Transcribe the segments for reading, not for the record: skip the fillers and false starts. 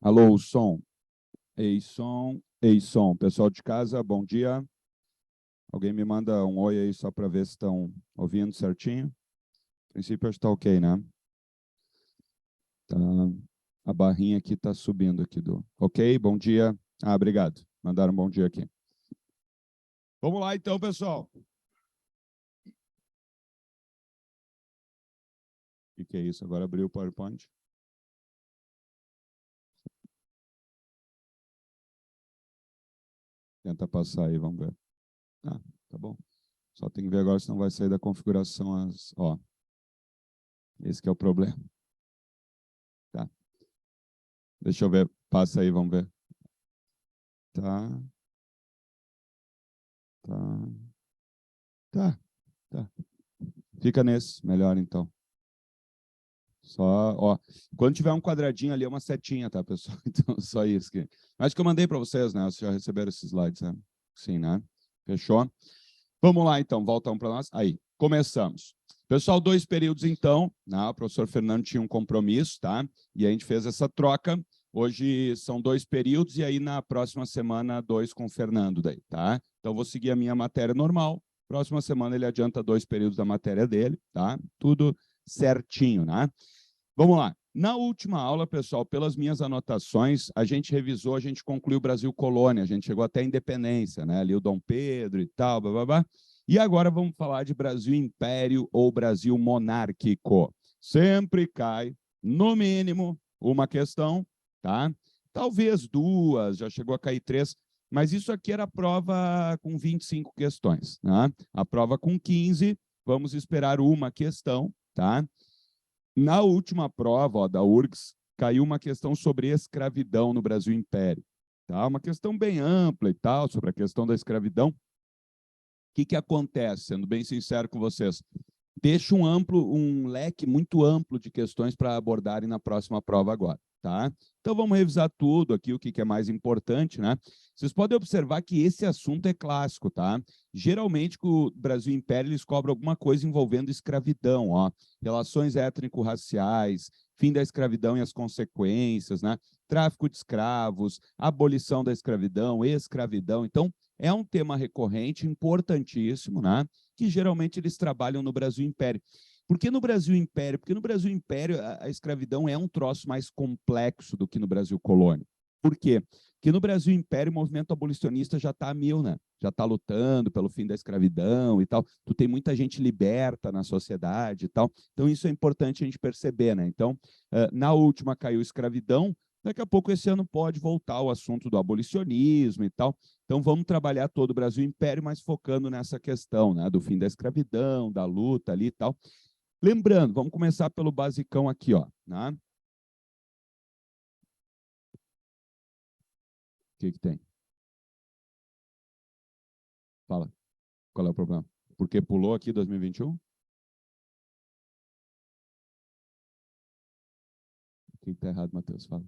Alô, som. Ei, som. Ei, som. Pessoal de casa, bom dia. Alguém me manda um oi aí só para ver se estão ouvindo certinho. No princípio, acho que está ok, né? Tá. A barrinha aqui está subindo aqui do... Ok, bom dia. Ah, obrigado. Mandaram um bom dia aqui. Vamos lá então, pessoal. O que é isso? Agora abriu o PowerPoint. Tenta passar aí, vamos ver. Ah, tá bom. Só tem que ver agora se não vai sair da configuração as... Ó, esse que é o problema. Tá. Deixa eu ver. Passa aí, vamos ver. Tá. Tá. Fica nesse, melhor então. Só, ó, quando tiver um quadradinho ali, é uma setinha, tá, pessoal? Então, só isso aqui. Acho que eu mandei para vocês, né? Vocês já receberam esses slides, né? Sim, né? Fechou? Vamos lá, então, voltamos para nós. Aí, começamos. Pessoal, 2 períodos, então, né? O professor Fernando tinha um compromisso, tá? E a gente fez essa troca. Hoje são 2 períodos e aí na próxima semana 2 com o Fernando daí, tá? Então, vou seguir a minha matéria normal. Próxima semana ele adianta 2 períodos da matéria dele, tá? Tudo certinho, né? Vamos lá. Na última aula, pessoal, pelas minhas anotações, a gente revisou, a gente concluiu o Brasil Colônia, a gente chegou até a independência, né? Ali o Dom Pedro e tal, blá, blá, blá. E agora vamos falar de Brasil Império ou Brasil Monárquico. Sempre cai, no mínimo, uma questão, tá? Talvez 2, já chegou a cair 3, mas isso aqui era a prova com 25 questões, né? A prova com 15, vamos esperar uma questão, tá? Na última prova, ó, da URGS, caiu uma questão sobre escravidão no Brasil Império. Tá? Uma questão bem ampla e tal, sobre a questão da escravidão. O que acontece, sendo bem sincero com vocês? Deixa um leque muito amplo de questões para abordarem na próxima prova agora. Tá? Então, vamos revisar tudo aqui, o que é mais importante, né? Vocês podem observar que esse assunto é clássico, tá? Geralmente, o Brasil Império, eles cobram alguma coisa envolvendo escravidão, ó. Relações étnico-raciais, fim da escravidão e as consequências, né? Tráfico de escravos, abolição da escravidão, escravidão. Então, é um tema recorrente, importantíssimo, né? Que geralmente eles trabalham no Brasil Império. Por que no Brasil Império? Porque no Brasil Império a escravidão é um troço mais complexo do que no Brasil Colônia. Por quê? Porque no Brasil Império o movimento abolicionista já está a mil, né? Já está lutando pelo fim da escravidão e tal. Tu tem muita gente liberta na sociedade e tal. Então isso é importante a gente perceber, né? Então, na última caiu escravidão, daqui a pouco esse ano pode voltar ao assunto do abolicionismo e tal. Então vamos trabalhar todo o Brasil Império, mas focando nessa questão, né? Do fim da escravidão, da luta ali e tal. Lembrando, vamos começar pelo basicão aqui, ó, né? O que tem? Fala, qual é o problema? Porque pulou aqui 2021? O que está errado, Matheus? Fala.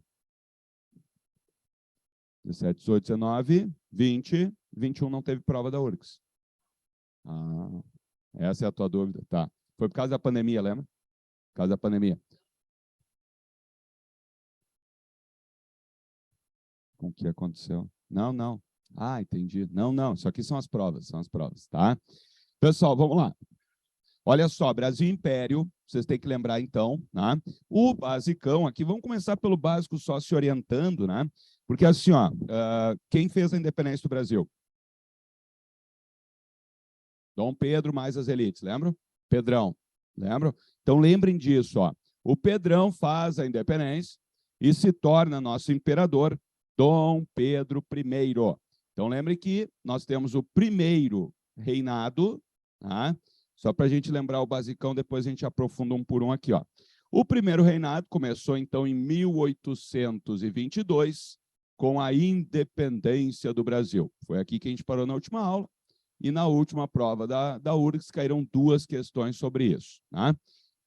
17, 18, 19, 20, 21 não teve prova da URGS. Ah, essa é a tua dúvida. Tá. Foi por causa da pandemia, lembra? Por causa da pandemia. Com o que aconteceu? Não, não. Ah, entendi. Não, não. Isso aqui são as provas, tá? Pessoal, vamos lá. Olha só, Brasil Império, vocês têm que lembrar então, né? O basicão aqui, vamos começar pelo básico só se orientando, né? Porque assim, ó, quem fez a independência do Brasil? Dom Pedro mais as elites, lembram? Pedrão, lembram? Então lembrem disso, ó. O Pedrão faz a independência e se torna nosso imperador, Dom Pedro I. Então lembrem que nós temos o primeiro reinado, tá? Só para a gente lembrar o basicão, depois a gente aprofunda um por um aqui, ó. O primeiro reinado começou, então, em 1822, com a independência do Brasil. Foi aqui que a gente parou na última aula. E na última prova da URGS caíram 2 questões sobre isso. Né?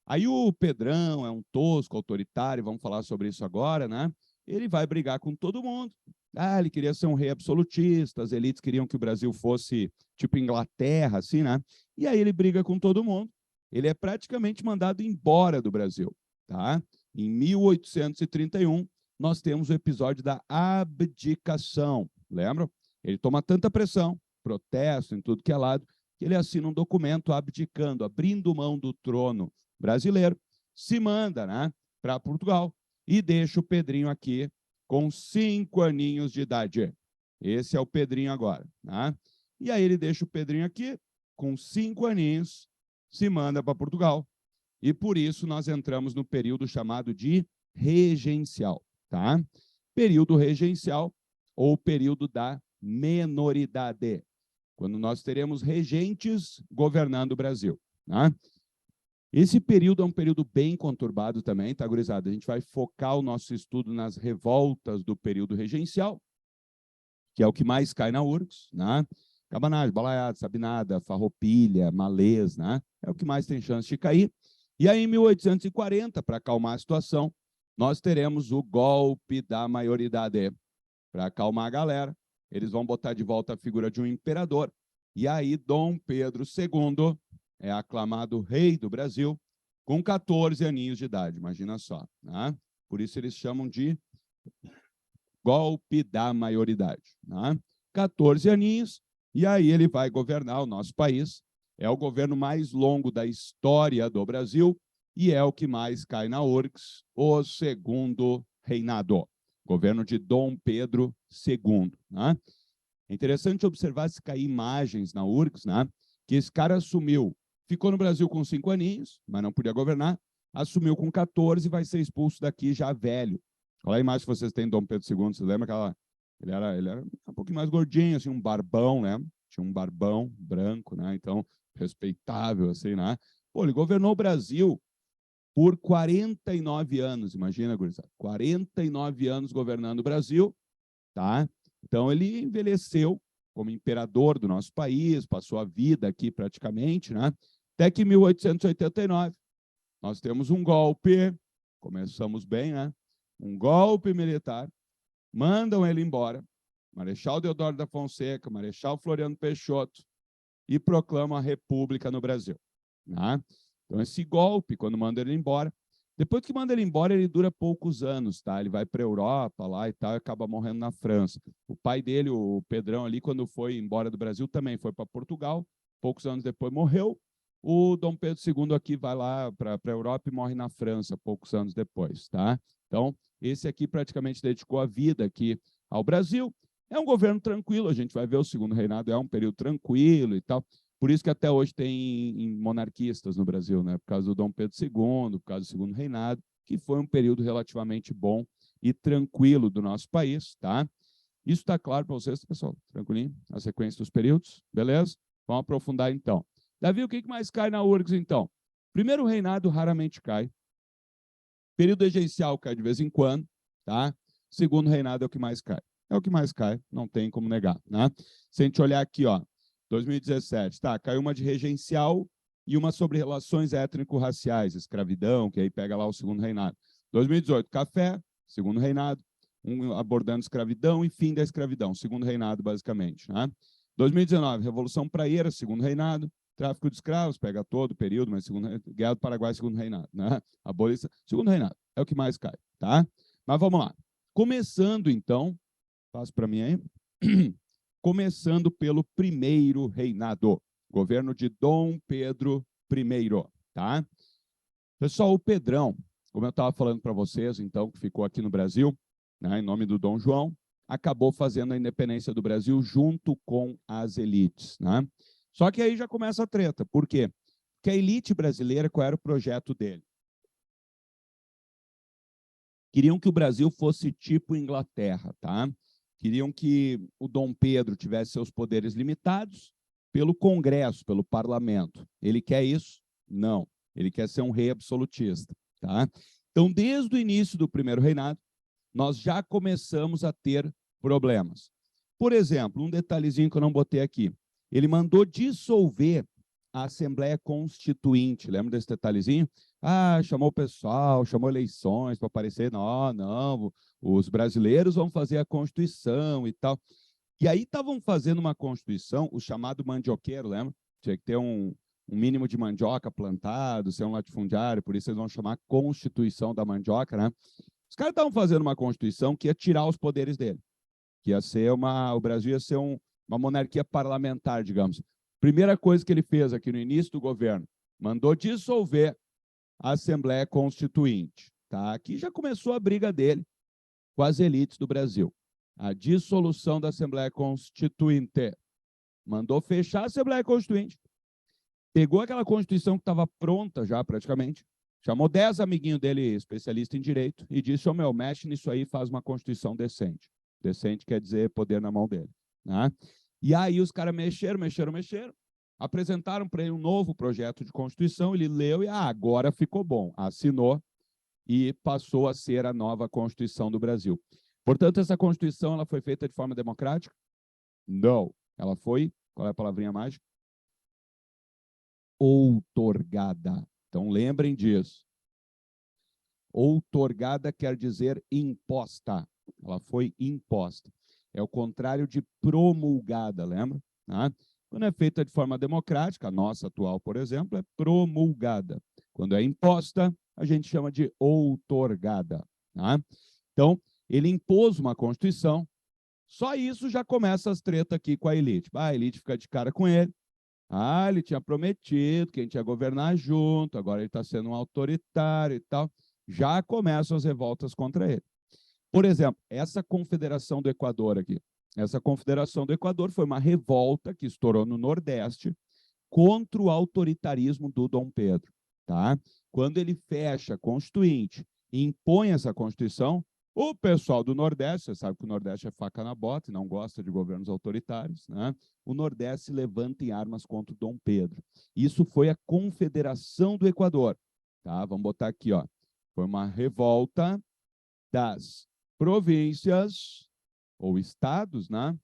Aí o Pedrão é um tosco, autoritário, vamos falar sobre isso agora, né? Ele vai brigar com todo mundo. Ah, ele queria ser um rei absolutista, as elites queriam que o Brasil fosse tipo Inglaterra, assim, né? E aí ele briga com todo mundo. Ele é praticamente mandado embora do Brasil, tá? Em 1831, nós temos o episódio da abdicação. Lembram? Ele toma tanta pressão, protesto em tudo que é lado, que ele assina um documento abdicando, abrindo mão do trono brasileiro, se manda, né, para Portugal e deixa o Pedrinho aqui com 5 aninhos de idade. Esse é o Pedrinho agora, né? E aí ele deixa o Pedrinho aqui com 5 aninhos, se manda para Portugal. E por isso nós entramos no período chamado de regencial, tá? Período regencial ou período da menoridade, quando nós teremos regentes governando o Brasil, né? Esse período é um período bem conturbado também, tá, gurizada? A gente vai focar o nosso estudo nas revoltas do período regencial, que é o que mais cai na URGS, né? Cabanagem, balaiada, sabinada, farroupilha, malês, né? É o que mais tem chance de cair. E aí, em 1840, para acalmar a situação, nós teremos o golpe da maioridade. Para acalmar a galera, eles vão botar de volta a figura de um imperador. E aí, Dom Pedro II é aclamado rei do Brasil com 14 aninhos de idade, imagina só, né? Por isso eles chamam de golpe da maioridade, né? 14 aninhos, e aí ele vai governar o nosso país. É o governo mais longo da história do Brasil e é o que mais cai na URGS, o segundo reinado, governo de Dom Pedro II, né? É interessante observar se cair imagens na URGS, né? Que esse cara assumiu, ficou no Brasil com 5 aninhos, mas não podia governar, assumiu com 14 e vai ser expulso daqui já velho. Olha a imagem que vocês têm de Dom Pedro II, você lembra aquela... Ele era um pouquinho mais gordinho, assim, um barbão, né? Tinha um barbão branco, né? Então, respeitável, assim, né? Pô, ele governou o Brasil por 49 anos, imagina, gurizada, 49 anos governando o Brasil, tá? Então, ele envelheceu como imperador do nosso país, passou a vida aqui praticamente, né? Até que em 1889, nós temos um golpe, começamos bem, né? Um golpe militar, mandam ele embora, Marechal Deodoro da Fonseca, Marechal Floriano Peixoto, e proclamam a República no Brasil, né? Então, esse golpe, quando manda ele embora, depois que manda ele embora, ele dura poucos anos, tá? Ele vai para a Europa lá e tal, e acaba morrendo na França. O pai dele, o Pedrão ali, quando foi embora do Brasil, também foi para Portugal, poucos anos depois morreu. O Dom Pedro II aqui vai lá para a Europa e morre na França, poucos anos depois, tá? Então, esse aqui praticamente dedicou a vida aqui ao Brasil. É um governo tranquilo, a gente vai ver o segundo reinado, é um período tranquilo e tal. Por isso que até hoje tem monarquistas no Brasil, né? Por causa do Dom Pedro II, por causa do segundo reinado, que foi um período relativamente bom e tranquilo do nosso país, tá? Isso está claro para vocês, pessoal? Tranquilinho? A sequência dos períodos, beleza? Vamos aprofundar então. Davi, o que mais cai na URGS, então? Primeiro reinado raramente cai. Período regencial cai de vez em quando, tá? Segundo reinado é o que mais cai. É o que mais cai, não tem como negar, né? Se a gente olhar aqui, ó, 2017, tá? Caiu uma de regencial e uma sobre relações étnico-raciais, escravidão, que aí pega lá o segundo reinado. 2018, café, segundo reinado, abordando escravidão e fim da escravidão, segundo reinado, basicamente, né? 2019, Revolução Praieira, segundo reinado. Tráfico de escravos, pega todo o período, mas Guerra do Paraguai, segundo reinado, né? Abolição, segundo reinado, é o que mais cai, tá? Mas vamos lá. Começando, então, passo para mim aí. Começando pelo primeiro reinado, governo de Dom Pedro I, tá? Pessoal, o Pedrão, como eu estava falando para vocês, então, que ficou aqui no Brasil, né, em nome do Dom João, acabou fazendo a independência do Brasil junto com as elites, né? Só que aí já começa a treta. Por quê? Porque a elite brasileira, qual era o projeto dele? Queriam que o Brasil fosse tipo Inglaterra, tá? Queriam que o Dom Pedro tivesse seus poderes limitados pelo Congresso, pelo Parlamento. Ele quer isso? Não. Ele quer ser um rei absolutista, tá? Então, desde o início do primeiro reinado, nós já começamos a ter problemas. Por exemplo, um detalhezinho que eu não botei aqui. Ele mandou dissolver a Assembleia Constituinte. Lembra desse detalhezinho? Ah, chamou o pessoal, chamou eleições para aparecer. Não, não, os brasileiros vão fazer a Constituição e tal. E aí estavam fazendo uma Constituição, o chamado mandioqueiro, lembra? Tinha que ter um mínimo de mandioca plantado, ser um latifundiário, por isso eles vão chamar Constituição da Mandioca, né? Os caras estavam fazendo uma Constituição que ia tirar os poderes dele, que ia ser o Brasil ia ser uma monarquia parlamentar, digamos. Primeira coisa que ele fez aqui no início do governo, mandou dissolver a Assembleia Constituinte. Tá? Aqui já começou a briga dele com as elites do Brasil. A dissolução da Assembleia Constituinte. Mandou fechar a Assembleia Constituinte. Pegou aquela Constituição que estava pronta já, praticamente, chamou 10 amiguinhos dele, especialista em direito, e disse, meu, mexe nisso aí e faz uma Constituição decente. Decente quer dizer poder na mão dele. Né? E aí os caras mexeram, apresentaram para ele um novo projeto de Constituição, ele leu e agora ficou bom. Assinou e passou a ser a nova Constituição do Brasil. Portanto, essa Constituição ela foi feita de forma democrática? Não. Ela foi, qual é a palavrinha mágica? Outorgada. Então, lembrem disso. Outorgada quer dizer imposta. Ela foi imposta. É o contrário de promulgada, lembra? Tá? Quando é feita de forma democrática, a nossa atual, por exemplo, é promulgada. Quando é imposta, a gente chama de outorgada. Tá? Então, ele impôs uma Constituição, só isso já começa as tretas aqui com a elite. A elite fica de cara com ele. Ele tinha prometido que a gente ia governar junto, agora ele está sendo um autoritário e tal. Já começam as revoltas contra ele. Por exemplo, essa Confederação do Equador aqui. Essa Confederação do Equador foi uma revolta que estourou no Nordeste contra o autoritarismo do Dom Pedro. Tá? Quando ele fecha a Constituinte e impõe essa Constituição, o pessoal do Nordeste, você sabe que o Nordeste é faca na bota e não gosta de governos autoritários, né? O Nordeste se levanta em armas contra o Dom Pedro. Isso foi a Confederação do Equador. Tá? Vamos botar aqui, ó. Foi uma revolta das províncias ou estados, né,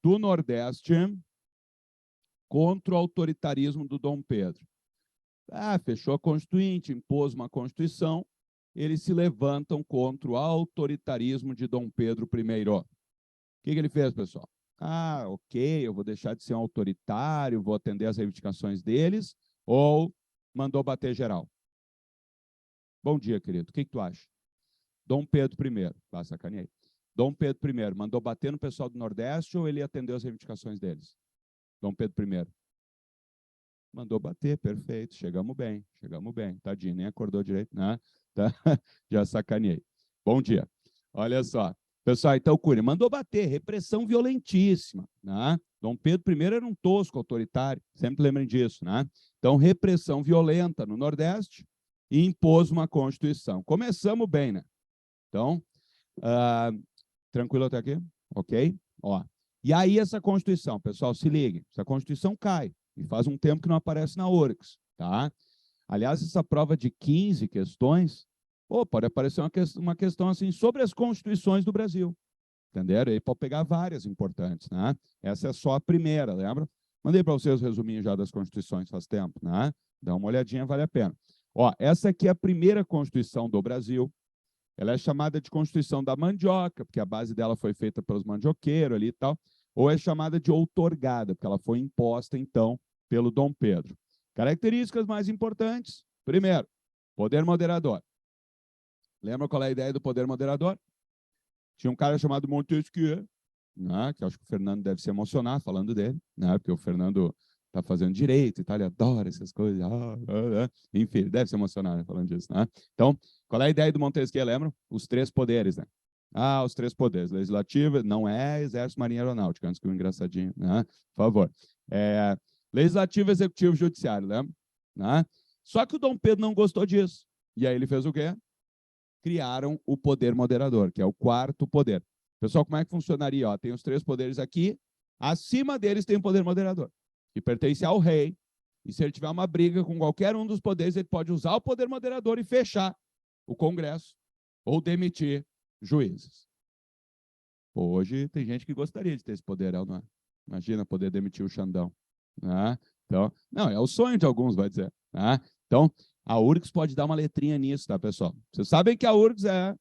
do Nordeste contra o autoritarismo do Dom Pedro. Fechou a Constituinte, impôs uma Constituição, eles se levantam contra o autoritarismo de Dom Pedro I. O que ele fez, pessoal? Ok, eu vou deixar de ser um autoritário, vou atender às reivindicações deles, ou mandou bater geral? Bom dia, querido. O que tu acha? Dom Pedro I, sacaneei. Dom Pedro I mandou bater no pessoal do Nordeste ou ele atendeu às reivindicações deles? Dom Pedro I. Mandou bater, perfeito. Chegamos bem. Tadinho, nem acordou direito, né? Tá? Já sacaneei. Bom dia. Olha só. Pessoal, então, Cunha, mandou bater, repressão violentíssima. Né? Dom Pedro I era um tosco autoritário, sempre lembrem disso. Né? Então, repressão violenta no Nordeste e impôs uma Constituição. Começamos bem, né? Então, tranquilo até aqui? Ok? Ó. E aí essa Constituição, pessoal, se liguem, essa Constituição cai, e faz um tempo que não aparece na URGS, tá? Aliás, essa prova de 15 questões, pode aparecer uma questão assim sobre as constituições do Brasil, entenderam? Aí pode pegar várias importantes, né? Essa é só a primeira, lembra? Mandei para vocês o resuminho já das constituições faz tempo, né? Dá uma olhadinha, vale a pena. Ó, essa aqui é a primeira Constituição do Brasil. Ela é chamada de Constituição da Mandioca, porque a base dela foi feita pelos mandioqueiros ali e tal, ou é chamada de outorgada, porque ela foi imposta, então, pelo Dom Pedro. Características mais importantes. Primeiro, poder moderador. Lembra qual é a ideia do poder moderador? Tinha um cara chamado Montesquieu, né, que acho que o Fernando deve se emocionar falando dele, né, porque o Fernando está fazendo direito e tal, ele adora essas coisas. Enfim, deve se emocionar, né, falando disso. Né? Então, qual é a ideia do Montesquieu? Lembram? Os três poderes, né? Os três poderes. Legislativo, não é Exército, Marinha e Aeronáutica, antes que o engraçadinho, né? Por favor. Legislativo, Executivo, Judiciário, lembra? Né? Só que o Dom Pedro não gostou disso. E aí ele fez o quê? Criaram o poder moderador, que é o quarto poder. Pessoal, como é que funcionaria? Ó, tem os três poderes aqui, acima deles tem o poder moderador, que pertence ao rei, e se ele tiver uma briga com qualquer um dos poderes, ele pode usar o poder moderador e fechar o Congresso ou demitir juízes. Hoje tem gente que gostaria de ter esse poder, não é? Imagina poder demitir o Xandão. Né? Então, não, é o sonho de alguns, vai dizer. Né? Então, a URGS pode dar uma letrinha nisso, tá, pessoal? Vocês sabem que a URGS é...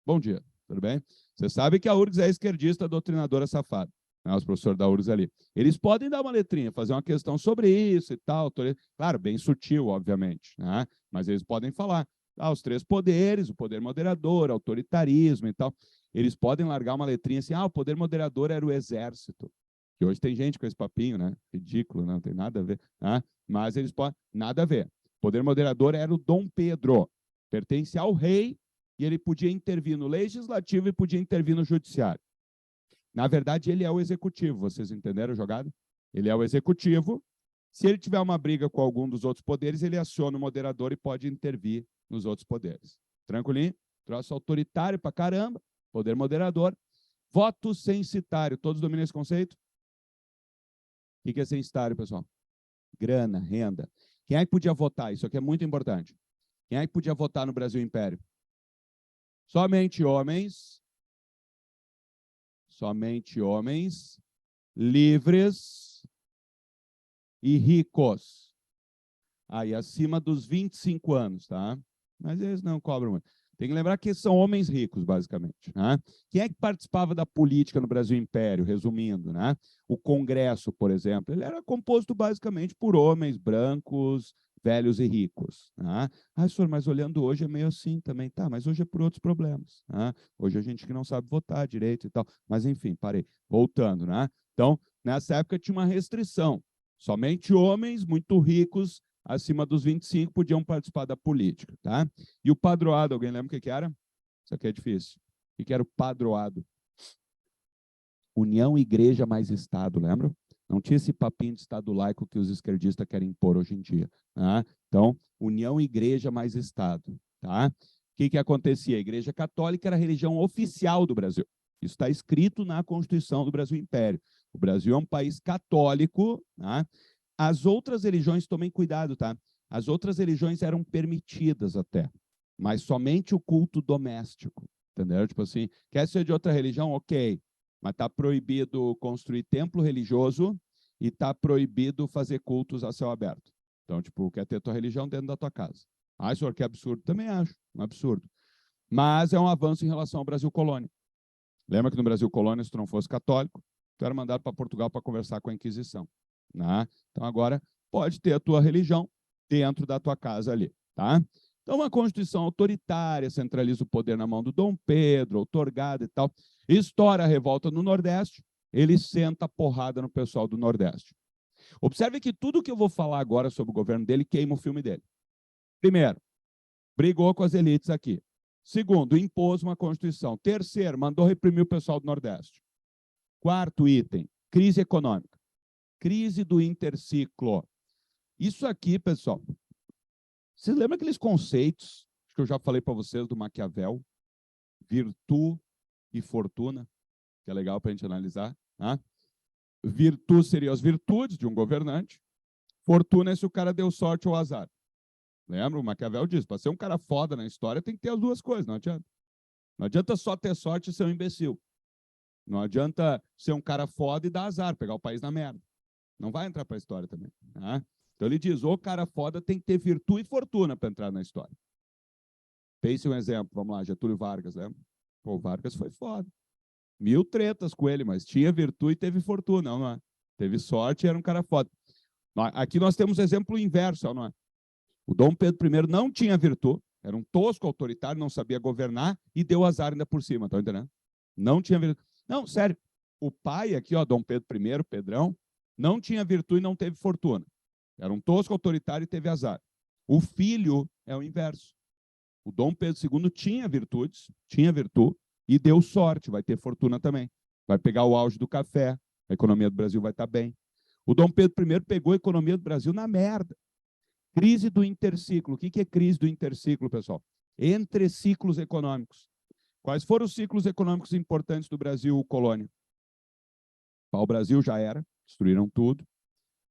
Bom dia, tudo bem? Vocês sabem que a URGS é esquerdista, doutrinadora safada. Né? Os professores da URGS ali. Eles podem dar uma letrinha, fazer uma questão sobre isso e tal. Claro, bem sutil, obviamente. Né? Mas eles podem falar. os três poderes, o poder moderador, autoritarismo e tal. Eles podem largar uma letrinha assim, o poder moderador era o exército. Que hoje tem gente com esse papinho, né? Ridículo, não tem nada a ver. Né? Mas eles podem, nada a ver. O poder moderador era o Dom Pedro, pertence ao rei, e ele podia intervir no legislativo e podia intervir no judiciário. Na verdade, ele é o executivo, vocês entenderam a jogada? Ele é o executivo. Se ele tiver uma briga com algum dos outros poderes, ele aciona o moderador e pode intervir nos outros poderes. Tranquilinho? Troço autoritário pra caramba, poder moderador. Voto censitário, todos dominam esse conceito? O que é censitário, pessoal? Grana, renda. Quem é que podia votar? Isso aqui é muito importante. Quem é que podia votar no Brasil Império? Somente homens livres e ricos. Aí, acima dos 25 anos, tá? Mas eles não cobram muito. Tem que lembrar que são homens ricos, basicamente. Né? Quem é que participava da política no Brasil Império, resumindo? Né? O Congresso, por exemplo, ele era composto basicamente por homens brancos, velhos e ricos. Né? Senhor, mas olhando hoje é meio assim também. Tá, mas hoje é por outros problemas. Né? Hoje a gente que não sabe votar direito e tal. Mas, enfim, parei. Voltando. Né? Então, nessa época tinha uma restrição. Somente homens muito ricos, acima dos 25, podiam participar da política. Tá? E o padroado, alguém lembra o que era? Isso aqui é difícil. O que era o padroado? União, igreja mais Estado, lembra? Não tinha esse papinho de Estado laico que os esquerdistas querem impor hoje em dia. Tá? Então, união, igreja mais Estado. Tá? O que acontecia? A Igreja Católica era a religião oficial do Brasil. Isso está escrito na Constituição do Brasil Império. O Brasil é um país católico. Tá? As outras religiões, tomem cuidado, tá? As outras religiões eram permitidas até, mas somente o culto doméstico, entendeu? Tipo assim, quer ser de outra religião? Ok, mas está proibido construir templo religioso e está proibido fazer cultos a céu aberto. Então, tipo, quer ter tua religião dentro da tua casa. Senhor, que absurdo? Também acho, um absurdo. Mas é um avanço em relação ao Brasil colônia. Lembra que no Brasil colônia, se tu não fosse católico, tu era mandado para Portugal para conversar com a Inquisição. Né? Então, agora, pode ter a tua religião dentro da tua casa ali. Tá? Então, uma Constituição autoritária, centraliza o poder na mão do Dom Pedro, outorgada e tal. Estoura a revolta no Nordeste, ele senta a porrada no pessoal do Nordeste. Observe que tudo que eu vou falar agora sobre o governo dele queima o filme dele. Primeiro, brigou com as elites aqui. Segundo, impôs uma Constituição. Terceiro, mandou reprimir o pessoal do Nordeste. Quarto item, crise econômica. Crise do interciclo. Isso aqui, pessoal, vocês lembram aqueles conceitos que eu já falei para vocês do Maquiavel? Virtude e fortuna, que é legal para a gente analisar. Né? Virtude seriam as virtudes de um governante. Fortuna é se o cara deu sorte ou azar. Lembra? O Maquiavel diz, para ser um cara foda na história, tem que ter as duas coisas, não adianta. Não adianta só ter sorte e ser um imbecil. Não adianta ser um cara foda e dar azar, pegar o país na merda. Não vai entrar para a história também. Tá? Então ele diz, o cara foda tem que ter virtude e fortuna para entrar na história. Pense um exemplo, vamos lá, Getúlio Vargas, lembra? Pô, o Vargas foi foda. 1000 tretas com ele, mas tinha virtude e teve fortuna, não é? Teve sorte e era um cara foda. Aqui nós temos exemplo inverso, não é? O Dom Pedro I não tinha virtude, era um tosco autoritário, não sabia governar e deu azar ainda por cima, tá entendendo? Não tinha virtude. Não, sério. O pai aqui, ó, Dom Pedro I, Pedrão, não tinha virtude e não teve fortuna. Era um tosco autoritário e teve azar. O filho é o inverso. O Dom Pedro II tinha virtudes, tinha virtude e deu sorte, vai ter fortuna também. Vai pegar o auge do café, a economia do Brasil vai estar bem. O Dom Pedro I pegou a economia do Brasil na merda. Crise do interciclo. O que é crise do interciclo, pessoal? Entre ciclos econômicos. Quais foram os ciclos econômicos importantes do Brasil colônia? O Brasil já era, destruíram tudo.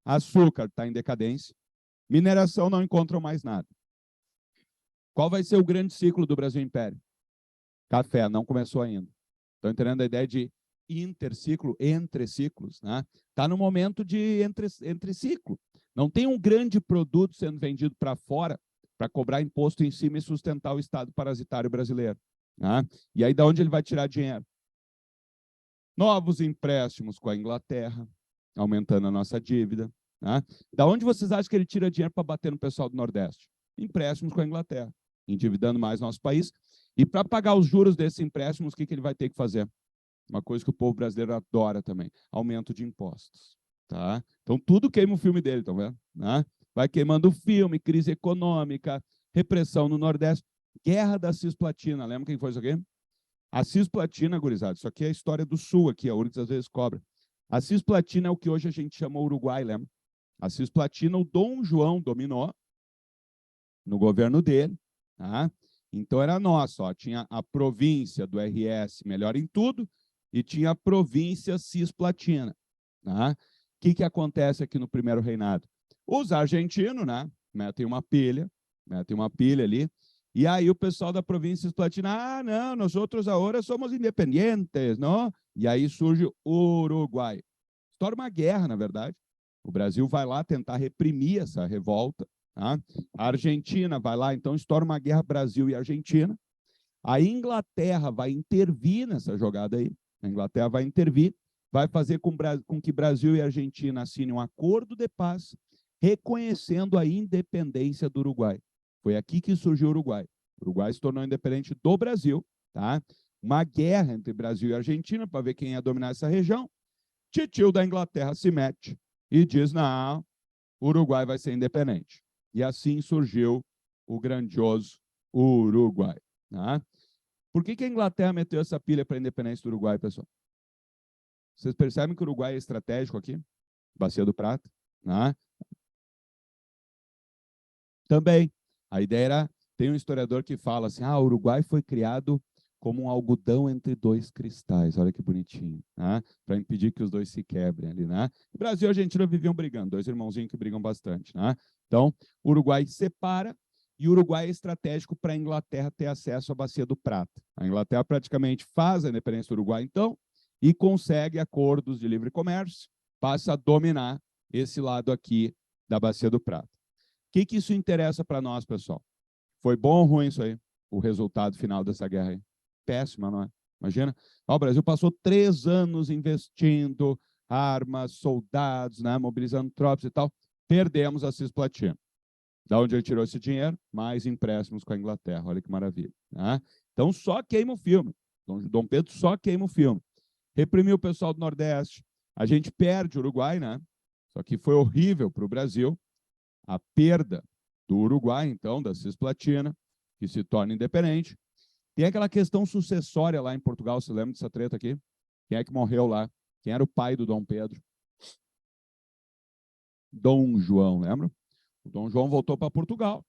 Açúcar está em decadência. Mineração não encontram mais nada. Qual vai ser o grande ciclo do Brasil Império? Café, não começou ainda. Estão entendendo a ideia de interciclo, entre ciclos? Né? Está no momento de entre ciclo. Não tem um grande produto sendo vendido para fora para cobrar imposto em cima e sustentar o Estado parasitário brasileiro. Né? E aí, de onde ele vai tirar dinheiro? Novos empréstimos com a Inglaterra, aumentando a nossa dívida. Né? Da onde vocês acham que ele tira dinheiro para bater no pessoal do Nordeste? Empréstimos com a Inglaterra. endividando mais nosso país. E para pagar os juros desses empréstimos, o que ele vai ter que fazer? Uma coisa que o povo brasileiro adora também, aumento de impostos. Tá? Então, tudo queima o filme dele, estão vendo? Né? Vai queimando o filme, crise econômica, repressão no Nordeste, guerra da Cisplatina. Lembra quem foi isso aqui? A Cisplatina, gurizada, isso aqui é a história do Sul, aqui, a URGS às vezes cobra. A Cisplatina é o que hoje a gente chama Uruguai, lembra? A Cisplatina, o Dom João dominou no governo dele, tá? Então era nossa, ó, tinha a província do RS melhor em tudo e tinha a província Cisplatina, tá? O que acontece aqui no primeiro reinado? Os argentinos, né, metem uma pilha ali, e aí o pessoal da província Cisplatina, não, nós outros agora somos independentes, não? E aí surge o Uruguai. Estoura uma guerra, na verdade. O Brasil vai lá tentar reprimir essa revolta, tá? A Argentina vai lá, então estoura uma guerra Brasil e Argentina. A Inglaterra vai intervir nessa jogada aí. A Inglaterra vai intervir, vai fazer com que Brasil e Argentina assinem um acordo de paz, reconhecendo a independência do Uruguai. Foi aqui que surgiu o Uruguai. O Uruguai se tornou independente do Brasil, tá? Uma guerra entre Brasil e Argentina para ver quem ia dominar essa região. Titio da Inglaterra se mete e diz, não, o Uruguai vai ser independente. E assim surgiu o grandioso Uruguai. Tá? Por que a Inglaterra meteu essa pilha para a independência do Uruguai, pessoal? Vocês percebem que o Uruguai é estratégico aqui? Bacia do Prata. Tá? Também, a ideia era, tem um historiador que fala assim, o Uruguai foi criado como um algodão entre dois cristais, olha que bonitinho, né? Para impedir que os dois se quebrem ali, né? O Brasil e a Argentina viviam brigando, dois irmãozinhos que brigam bastante, né? Então, o Uruguai separa e o Uruguai é estratégico para a Inglaterra ter acesso à Bacia do Prata. A Inglaterra praticamente faz a independência do Uruguai, então, e consegue acordos de livre comércio, passa a dominar esse lado aqui da Bacia do Prata. O que isso interessa para nós, pessoal? Foi bom ou ruim isso aí? O resultado final dessa guerra aí? Péssima, não é? Imagina, o Brasil passou 3 anos investindo armas, soldados, né, mobilizando tropas e tal, perdemos a Cisplatina. Da onde ele tirou esse dinheiro? Mais empréstimos com a Inglaterra, olha que maravilha. Né? Então, só queima o filme. Dom Pedro só queima o filme. Reprimiu o pessoal do Nordeste, a gente perde o Uruguai, né? Só que foi horrível para o Brasil, a perda do Uruguai, então, da Cisplatina, que se torna independente. Tem aquela questão sucessória lá em Portugal, você lembra dessa treta aqui? Quem é que morreu lá? Quem era o pai do Dom Pedro? Dom João, lembra? O Dom João voltou para Portugal.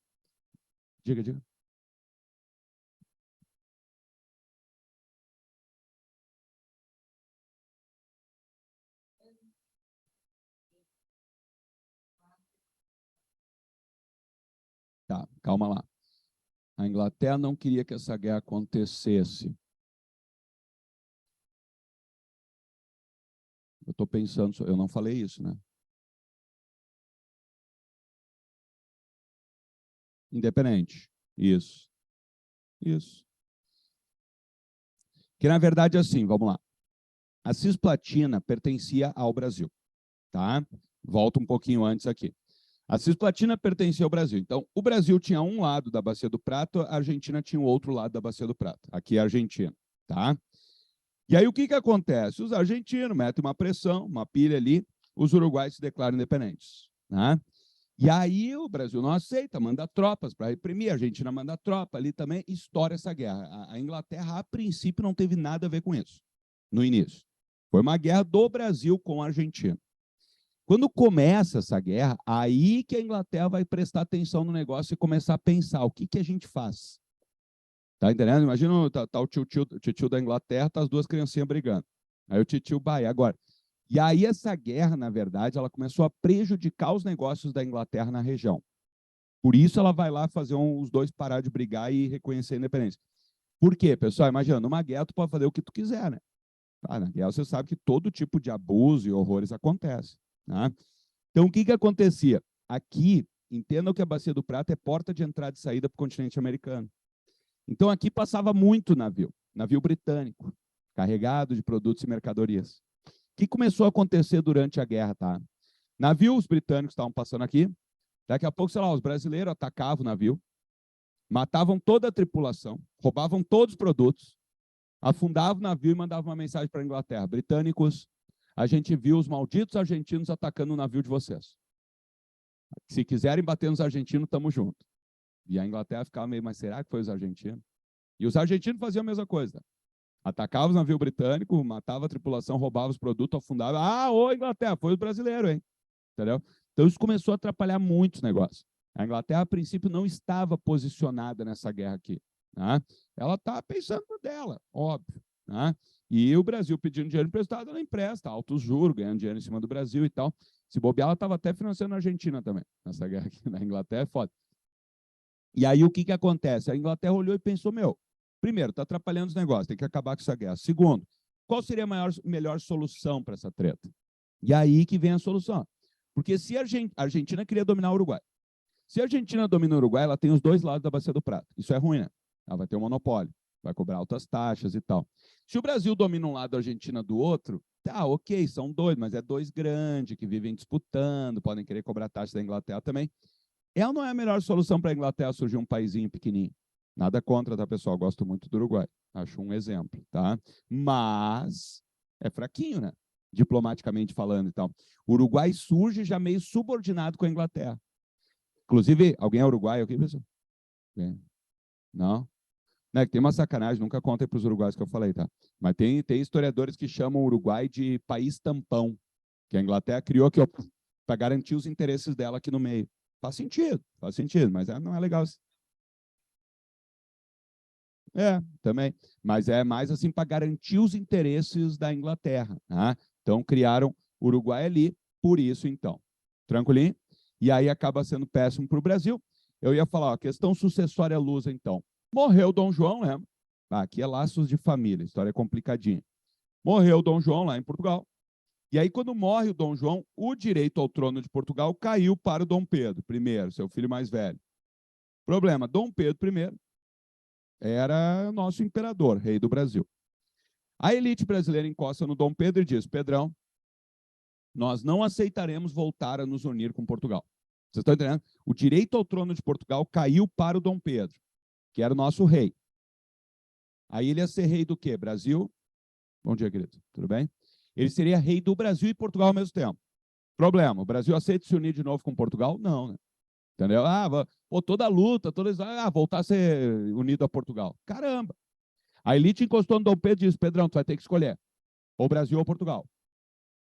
Diga. Tá, calma lá. A Inglaterra não queria que essa guerra acontecesse. Eu estou pensando, eu não falei isso, né? Independente. Isso. Que, na verdade, é assim, vamos lá. A Cisplatina pertencia ao Brasil, tá? Volto um pouquinho antes aqui. A Cisplatina pertencia ao Brasil. Então, o Brasil tinha um lado da Bacia do Prata, a Argentina tinha o outro lado da Bacia do Prata. Aqui é a Argentina, tá? E aí, o que acontece? Os argentinos metem uma pressão, uma pilha ali, os uruguaios se declaram independentes, né? E aí o Brasil não aceita, manda tropas para reprimir, a Argentina manda tropa ali também, estoura essa guerra. A Inglaterra, a princípio, não teve nada a ver com isso, no início. Foi uma guerra do Brasil com a Argentina. Quando começa essa guerra, aí que a Inglaterra vai prestar atenção no negócio e começar a pensar, o que a gente faz? Tá entendendo? Imagina, tá o tio da Inglaterra, tá as duas criancinhas brigando. Aí o tio vai, agora. E aí essa guerra, na verdade, ela começou a prejudicar os negócios da Inglaterra na região. Por isso ela vai lá fazer os dois parar de brigar e reconhecer a independência. Por quê, pessoal? Imagina, numa guerra tu pode fazer o que tu quiser, né? Na guerra você sabe que todo tipo de abuso e horrores acontece. Né? Então, o que acontecia? Aqui, entendam que a Bacia do Prata é porta de entrada e saída para o continente americano. Então, aqui passava muito navio britânico, carregado de produtos e mercadorias. O que começou a acontecer durante a guerra, tá? Navios britânicos estavam passando aqui, daqui a pouco, sei lá, os brasileiros atacavam o navio, matavam toda a tripulação, roubavam todos os produtos, afundavam o navio e mandavam uma mensagem para a Inglaterra. Britânicos, a gente viu os malditos argentinos atacando o navio de vocês. Se quiserem bater nos argentinos, estamos juntos. E a Inglaterra ficava meio, mas será que foi os argentinos? E os argentinos faziam a mesma coisa. Atacavam o navio britânico, matavam a tripulação, roubavam os produtos, afundavam. Ah, ô Inglaterra, foi os brasileiros, hein? Entendeu? Então isso começou a atrapalhar muitos negócios. A Inglaterra, a princípio, não estava posicionada nessa guerra aqui. Né? Ela está pensando dela, óbvio. Né? E o Brasil pedindo dinheiro emprestado, ela empresta, altos juros, ganhando dinheiro em cima do Brasil e tal. Se bobear, ela estava até financiando a Argentina também, nessa guerra aqui na Inglaterra, é foda. E aí o que acontece? A Inglaterra olhou e pensou, meu, primeiro, está atrapalhando os negócios, tem que acabar com essa guerra. Segundo, qual seria a melhor solução para essa treta? E aí que vem a solução. Porque se a Argentina queria dominar o Uruguai, se a Argentina domina o Uruguai, ela tem os dois lados da Bacia do Prata. Isso é ruim, né? Ela vai ter um monopólio, vai cobrar altas taxas e tal. Se o Brasil domina um lado, a Argentina do outro, tá, ok, são dois, mas é dois grandes que vivem disputando, podem querer cobrar taxa da Inglaterra também. Ela não é a melhor solução para a Inglaterra surgir um paizinho pequenininho. Nada contra, tá, pessoal? Gosto muito do Uruguai. Acho um exemplo, tá? Mas é fraquinho, né? Diplomaticamente falando e tal. O Uruguai surge já meio subordinado com a Inglaterra. Inclusive, alguém é uruguaio aqui, pessoal? Não? Né, tem uma sacanagem, nunca contem para os uruguaios que eu falei, tá? Mas tem historiadores que chamam o Uruguai de país tampão, que a Inglaterra criou aqui para garantir os interesses dela aqui no meio. Faz sentido, mas não é legal. Também. Mas é mais assim para garantir os interesses da Inglaterra. Tá? Então, criaram o Uruguai ali, por isso, então. Tranquilinho? E aí acaba sendo péssimo para o Brasil. Eu ia falar, ó, questão sucessória lusa, então. Morreu Dom João, né? Aqui é laços de família, história complicadinha. Morreu Dom João lá em Portugal. E aí, quando morre o Dom João, o direito ao trono de Portugal caiu para o Dom Pedro I, seu filho mais velho. Problema, Dom Pedro I era nosso imperador, rei do Brasil. A elite brasileira encosta no Dom Pedro e diz, Pedrão, nós não aceitaremos voltar a nos unir com Portugal. Vocês estão entendendo? O direito ao trono de Portugal caiu para o Dom Pedro, que era o nosso rei. Aí ele ia ser rei do quê? Brasil? Bom dia, querido. Tudo bem? Ele seria rei do Brasil e Portugal ao mesmo tempo. Problema, o Brasil aceita se unir de novo com Portugal? Não, né? Entendeu? Toda a luta, voltar a ser unido a Portugal. Caramba! A elite encostou no Dom Pedro e disse, Pedrão, tu vai ter que escolher. Ou Brasil ou Portugal.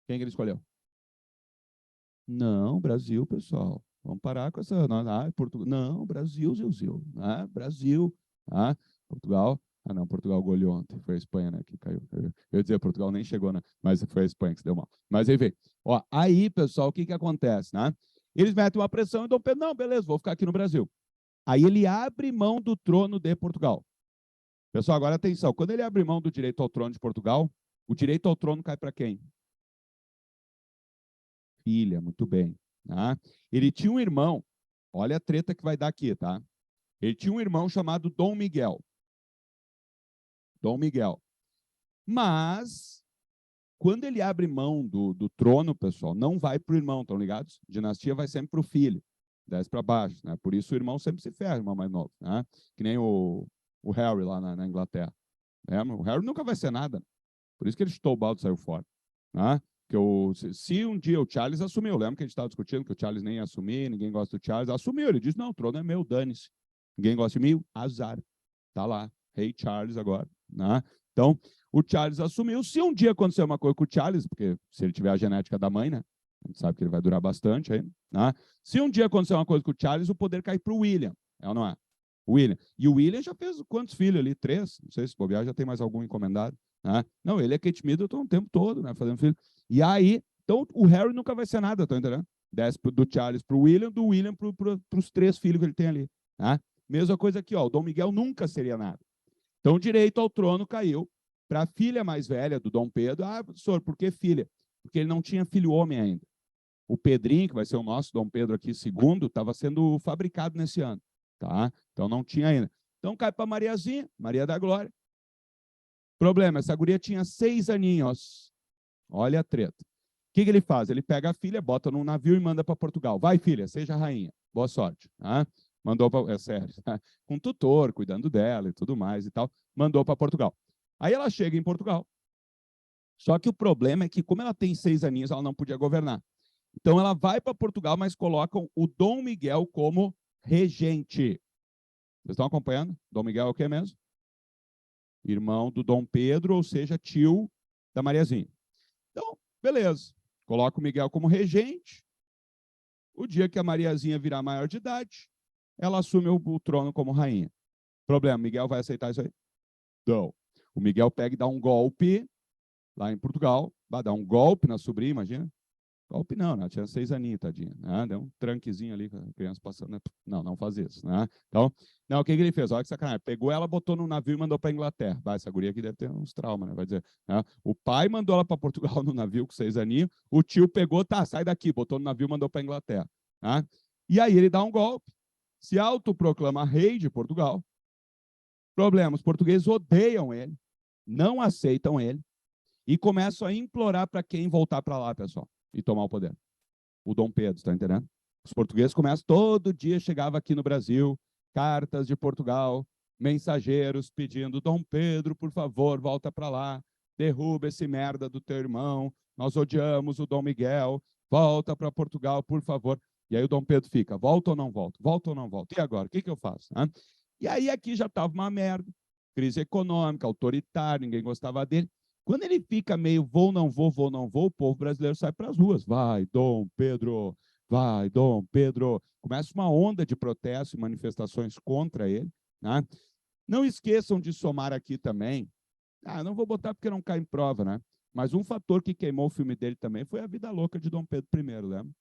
Quem que ele escolheu? Não, Brasil, pessoal. Vamos parar com essa... Portugal. Não, Brasil, Zilzil. Brasil. Portugal. Não, Portugal goleou ontem. Foi a Espanha, né, que caiu. Eu ia dizer, Portugal nem chegou, né? Mas foi a Espanha que se deu mal. Mas enfim. Ó, aí, pessoal, o que acontece, né? Eles metem uma pressão e Dom Pedro, não, beleza, vou ficar aqui no Brasil. Aí ele abre mão do trono de Portugal. Pessoal, agora atenção. Quando ele abre mão do direito ao trono de Portugal, o direito ao trono cai para quem? Filha, muito bem. Tá? Ele tinha um irmão, olha a treta que vai dar aqui, tá? Ele tinha um irmão chamado Dom Miguel. Dom Miguel. Mas, quando ele abre mão do trono, pessoal, não vai para o irmão, estão ligados? Dinastia vai sempre para o filho, desce para baixo, né? Por isso o irmão sempre se ferra, o irmão mais novo, né? Que nem o Harry lá na Inglaterra. O Harry nunca vai ser nada. Por isso que ele chutou o balde e saiu fora. Né? Se um dia o Charles assumiu, lembra que a gente estava discutindo que o Charles nem ia assumir, ninguém gosta do Charles, assumiu, ele disse, não, o trono é meu, dane-se. Ninguém gosta de mim, azar. Tá lá, rei Charles agora. Né? Então, o Charles assumiu. Se um dia acontecer uma coisa com o Charles, porque se ele tiver a genética da mãe, né? A gente sabe que ele vai durar bastante aí. Né? Se um dia acontecer uma coisa com o Charles, o poder cai para o William. É ou não é? William. E o William já fez quantos filhos ali? 3? Não sei se bobear já tem mais algum encomendado. Né? Não, ele é Kate Middleton o tempo todo, né? Fazendo filho. E aí, então o Harry nunca vai ser nada, tá entendendo? Desce do Charles para o William, do William para os 3 filhos que ele tem ali. Né? Mesma coisa aqui, ó, o Dom Miguel nunca seria nada. Então, o direito ao trono caiu para a filha mais velha do Dom Pedro. Professor, por que filha? Porque ele não tinha filho homem ainda. O Pedrinho, que vai ser o nosso Dom Pedro aqui, segundo, estava sendo fabricado nesse ano. Tá? Então, não tinha ainda. Então, cai para Mariazinha, Maria da Glória. Problema, essa guria tinha 6 aninhos. Olha a treta. O que ele faz? Ele pega a filha, bota num navio e manda para Portugal. Vai, filha, seja rainha. Boa sorte. Tá? mandou para... É sério, com tutor, cuidando dela e tudo mais e tal, mandou para Portugal. Aí ela chega em Portugal, só que o problema é que, como ela tem 6 aninhos, ela não podia governar. Então, ela vai para Portugal, mas colocam o Dom Miguel como regente. Vocês estão acompanhando? Dom Miguel é o que mesmo? Irmão do Dom Pedro, ou seja, tio da Mariazinha. Então, beleza. Coloca o Miguel como regente. O dia que a Mariazinha virar maior de idade, ela assume o trono como rainha. Problema, Miguel vai aceitar isso aí? Não. O Miguel pega e dá um golpe lá em Portugal, vai dar um golpe na sobrinha, imagina. Golpe não, né? Tinha 6 aninhos, tadinha. Né? Deu um tranquezinho ali com a criança passando. Né? Não, não faz isso. Né? Então, não, o que ele fez? Olha que sacanagem. Pegou ela, botou no navio e mandou para a Inglaterra. Vai, essa guria aqui deve ter uns traumas, né? Vai dizer. Né? O pai mandou ela para Portugal no navio com 6 aninhos. O tio pegou, tá, sai daqui, botou no navio e mandou para a Inglaterra. Né? E aí ele dá um golpe, se autoproclama rei de Portugal. Problema, os portugueses odeiam ele, não aceitam ele e começam a implorar para quem voltar para lá, pessoal, e tomar o poder. O Dom Pedro, está entendendo? Os portugueses começam, todo dia chegava aqui no Brasil, cartas de Portugal, mensageiros pedindo, Dom Pedro, por favor, volta para lá, derruba esse merda do teu irmão, nós odiamos o Dom Miguel, volta para Portugal, por favor. E aí o Dom Pedro fica, volta ou não volta? Volta ou não volta? E agora, o que eu faço? Né? E aí aqui já estava uma merda, crise econômica, autoritário, ninguém gostava dele. Quando ele fica meio vou, não vou, vou, não vou, o povo brasileiro sai para as ruas. Vai, Dom Pedro, vai, Dom Pedro. Começa uma onda de protestos e manifestações contra ele. Né? Não esqueçam de somar aqui também. Não vou botar porque não cai em prova, né? Mas um fator que queimou o filme dele também foi a vida louca de Dom Pedro I, lembra?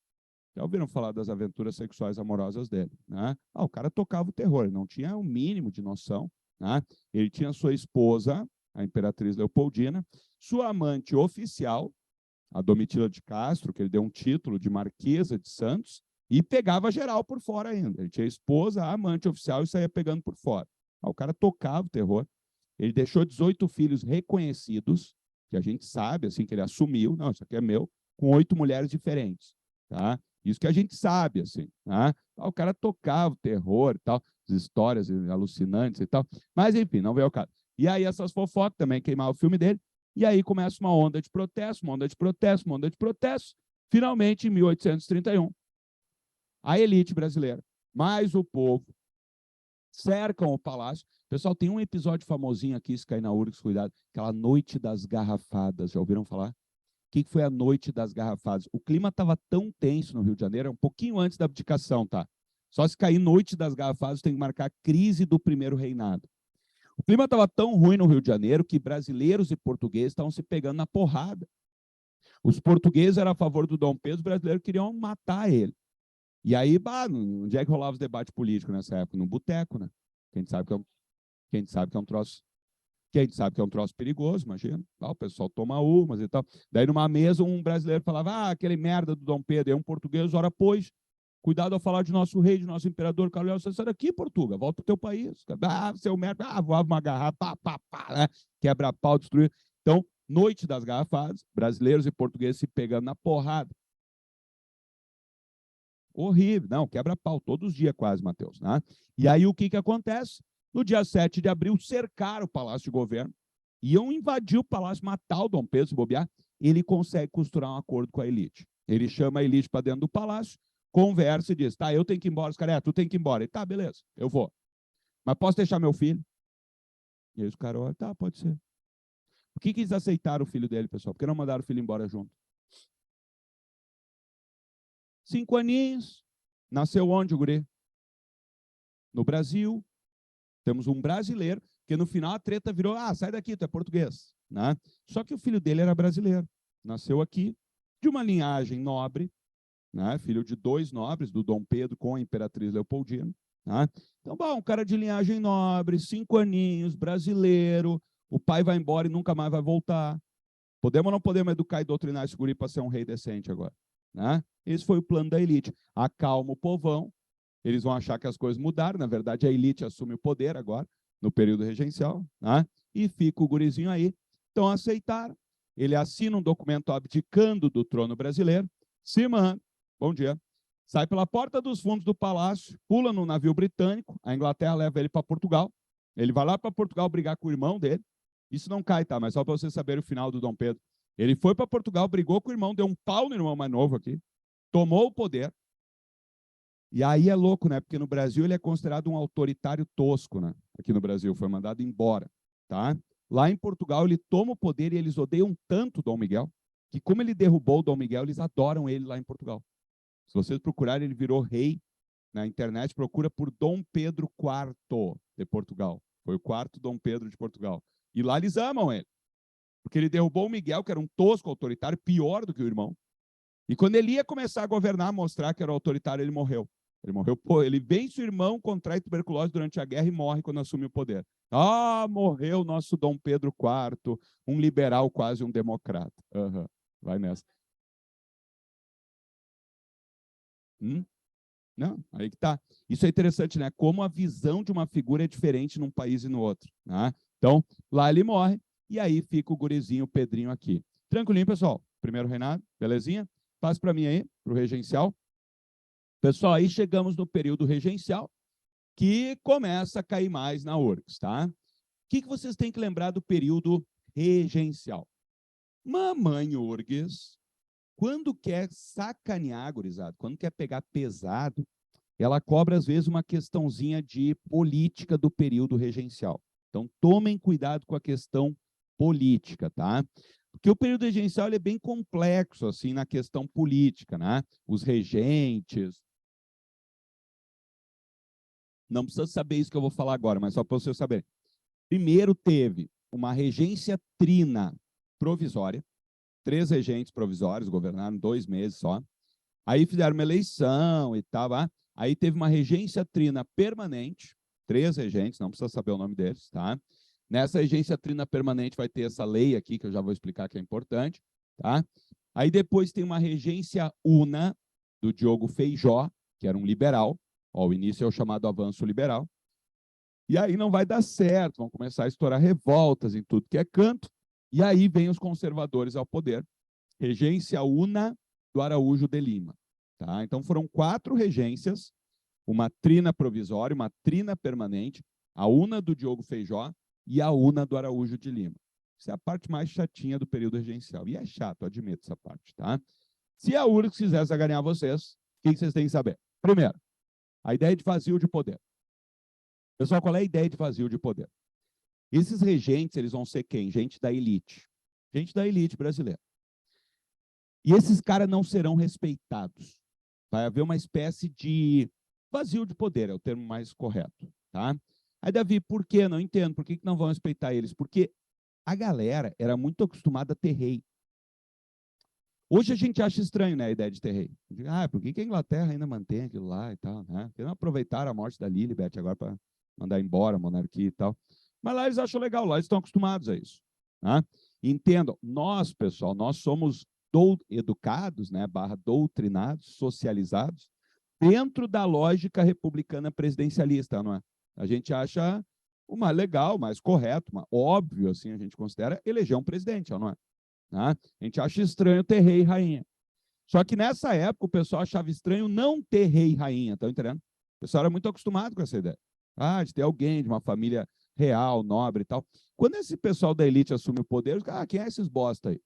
Já ouviram falar das aventuras sexuais amorosas dele, né? O cara tocava o terror, ele não tinha o mínimo de noção, né? Ele tinha sua esposa, a Imperatriz Leopoldina, sua amante oficial, a Domitila de Castro, que ele deu um título de Marquesa de Santos, e pegava geral por fora ainda. Ele tinha a esposa, a amante oficial e saía pegando por fora. O cara tocava o terror. Ele deixou 18 filhos reconhecidos, que a gente sabe, assim, que ele assumiu, não, isso aqui é meu, com 8 mulheres diferentes, tá? Isso que a gente sabe, assim, tá? O cara tocava o terror e tal, as histórias alucinantes e tal, mas enfim, não veio ao caso. E aí essas fofocas também queimaram o filme dele, e aí começa uma onda de protesto, uma onda de protesto, uma onda de protesto. Finalmente, em 1831, a elite brasileira, mais o povo, cercam o palácio. Pessoal, tem um episódio famosinho aqui, se cair na URGS, cuidado, aquela Noite das Garrafadas, já ouviram falar? O que foi a Noite das Garrafadas? O clima estava tão tenso no Rio de Janeiro, um pouquinho antes da abdicação, tá? Só se cair Noite das Garrafadas tem que marcar a crise do primeiro reinado. O clima estava tão ruim no Rio de Janeiro que brasileiros e portugueses estavam se pegando na porrada. Os portugueses eram a favor do Dom Pedro, os brasileiros queriam matar ele. E aí, onde é que rolava os debates políticos nessa época? No boteco, né? Quem sabe que é um troço. Quem sabe que é um troço perigoso, imagina. O pessoal toma umas e tal. Daí, numa mesa, um brasileiro falava, aquele merda do Dom Pedro. E um português, ora, pois, cuidado ao falar de nosso rei, de nosso imperador, Carlos, você sai daqui, Portugal, volta pro teu país. Seu merda, voava uma garrafa, né? Quebra pau, destruir. Então, Noite das Garrafadas, brasileiros e portugueses se pegando na porrada. Horrível. Não, quebra pau todos os dias quase, Matheus. Né? E aí o que acontece? No dia 7 de abril, cercaram o Palácio de Governo, iam invadir o Palácio, matar o Dom Pedro, se bobear. Ele consegue costurar um acordo com a elite. Ele chama a elite para dentro do palácio, conversa e diz, tá, eu tenho que ir embora. Os caras, tu tem que ir embora. Ele, tá, beleza, eu vou. Mas posso deixar meu filho? E aí os caras, olham, tá, pode ser. Por que eles aceitaram o filho dele, pessoal? Por que não mandaram o filho embora junto? 5 aninhos. Nasceu onde, o guri? No Brasil. Temos um brasileiro, que no final a treta virou, sai daqui, tu é português. Né? Só que o filho dele era brasileiro. Nasceu aqui, de uma linhagem nobre, né? Filho de 2 nobres, do Dom Pedro com a Imperatriz Leopoldina. Né? Então, um cara de linhagem nobre, 5 aninhos, brasileiro, o pai vai embora e nunca mais vai voltar. Podemos ou não podemos educar e doutrinar esse guri para ser um rei decente agora? Né? Esse foi o plano da elite. Acalma o povão, eles vão achar que as coisas mudaram, na verdade a elite assume o poder agora, no período regencial, né? E fica o gurizinho aí. Então aceitaram, ele assina um documento abdicando do trono brasileiro, se manda, bom dia, sai pela porta dos fundos do palácio, pula no navio britânico, a Inglaterra leva ele para Portugal, ele vai lá para Portugal brigar com o irmão dele, isso não cai, tá? Mas só para você saber o final do Dom Pedro. Ele foi para Portugal, brigou com o irmão, deu um pau no irmão mais novo aqui, tomou o poder, e aí é louco, né? Porque no Brasil ele é considerado um autoritário tosco, né? Aqui no Brasil, foi mandado embora, tá? Lá em Portugal ele toma o poder e eles odeiam tanto o Dom Miguel, que como ele derrubou o Dom Miguel, eles adoram ele lá em Portugal. Se vocês procurarem, ele virou rei na internet, procura por Dom Pedro IV de Portugal. Foi o quarto Dom Pedro de Portugal. E lá eles amam ele, porque ele derrubou o Miguel, que era um tosco autoritário, pior do que o irmão. E quando ele ia começar a governar, mostrar que era autoritário, ele morreu. Ele morreu, pô, ele vence o irmão, contrai tuberculose durante a guerra e morre quando assume o poder. Ah, morreu nosso Dom Pedro IV, um liberal, quase um democrata. Uhum. Vai nessa. Não, aí que tá. Isso é interessante, né? Como a visão de uma figura é diferente num país e no outro. Né? Então, lá ele morre, e aí fica o gurizinho, o Pedrinho aqui. Tranquilinho, pessoal? Primeiro reinado, belezinha? Passa para mim aí, para o regencial. Pessoal, aí chegamos no período regencial, que começa a cair mais na URGS, tá? O que vocês têm que lembrar do período regencial? Mamãe URGS, quando quer sacanear, gurizada, quando quer pegar pesado, ela cobra, às vezes, uma questãozinha de política do período regencial. Então, tomem cuidado com a questão política, tá? Porque o período regencial ele é bem complexo, assim, na questão política, né? Os regentes. Não precisa saber isso que eu vou falar agora, mas só para você saber. Primeiro teve uma regência trina provisória, 3 regentes provisórios, governaram 2 meses só. Aí fizeram uma eleição e tal. Aí teve uma regência trina permanente, 3 regentes, não precisa saber o nome deles, tá? Nessa regência trina permanente vai ter essa lei aqui, que eu já vou explicar que é importante, tá? Aí depois tem uma regência una, do Diogo Feijó, que era um liberal. Ó, o início é o chamado avanço liberal. E aí não vai dar certo, vão começar a estourar revoltas em tudo que é canto, e aí vem os conservadores ao poder. Regência una do Araújo de Lima. Tá? Então foram 4 regências, uma trina provisória, uma trina permanente, a una do Diogo Feijó e a una do Araújo de Lima. Essa é a parte mais chatinha do período regencial. E é chato, admito essa parte. Tá? Se a URGS quisesse ganhar vocês, o que vocês têm que saber? Primeiro, a ideia de vazio de poder. Pessoal, qual é a ideia de vazio de poder? Esses regentes, eles vão ser quem? Gente da elite. Gente da elite brasileira. E esses caras não serão respeitados. Vai haver uma espécie de vazio de poder, é o termo mais correto. Tá? Aí, Davi, por que? Não entendo. Por que não vão respeitar eles? Porque a galera era muito acostumada a ter rei. Hoje a gente acha estranho, né, a ideia de ter rei. Por que a Inglaterra ainda mantém aquilo lá e tal? Né? Porque não aproveitaram a morte da Lilibet agora para mandar embora a monarquia e tal. Mas lá eles acham legal, lá eles estão acostumados a isso. Tá? Entendam, nós, pessoal, nós somos educados, né, / doutrinados, socializados, dentro da lógica republicana presidencialista, não é? A gente acha o mais legal, o mais correto, óbvio, assim, a gente considera eleger um presidente, não é? Tá? A gente acha estranho ter rei e rainha. Só que nessa época o pessoal achava estranho não ter rei e rainha, estão entendendo? O pessoal era muito acostumado com essa ideia. De ter alguém de uma família real, nobre e tal. Quando esse pessoal da elite assume o poder, quem é esses bosta aí?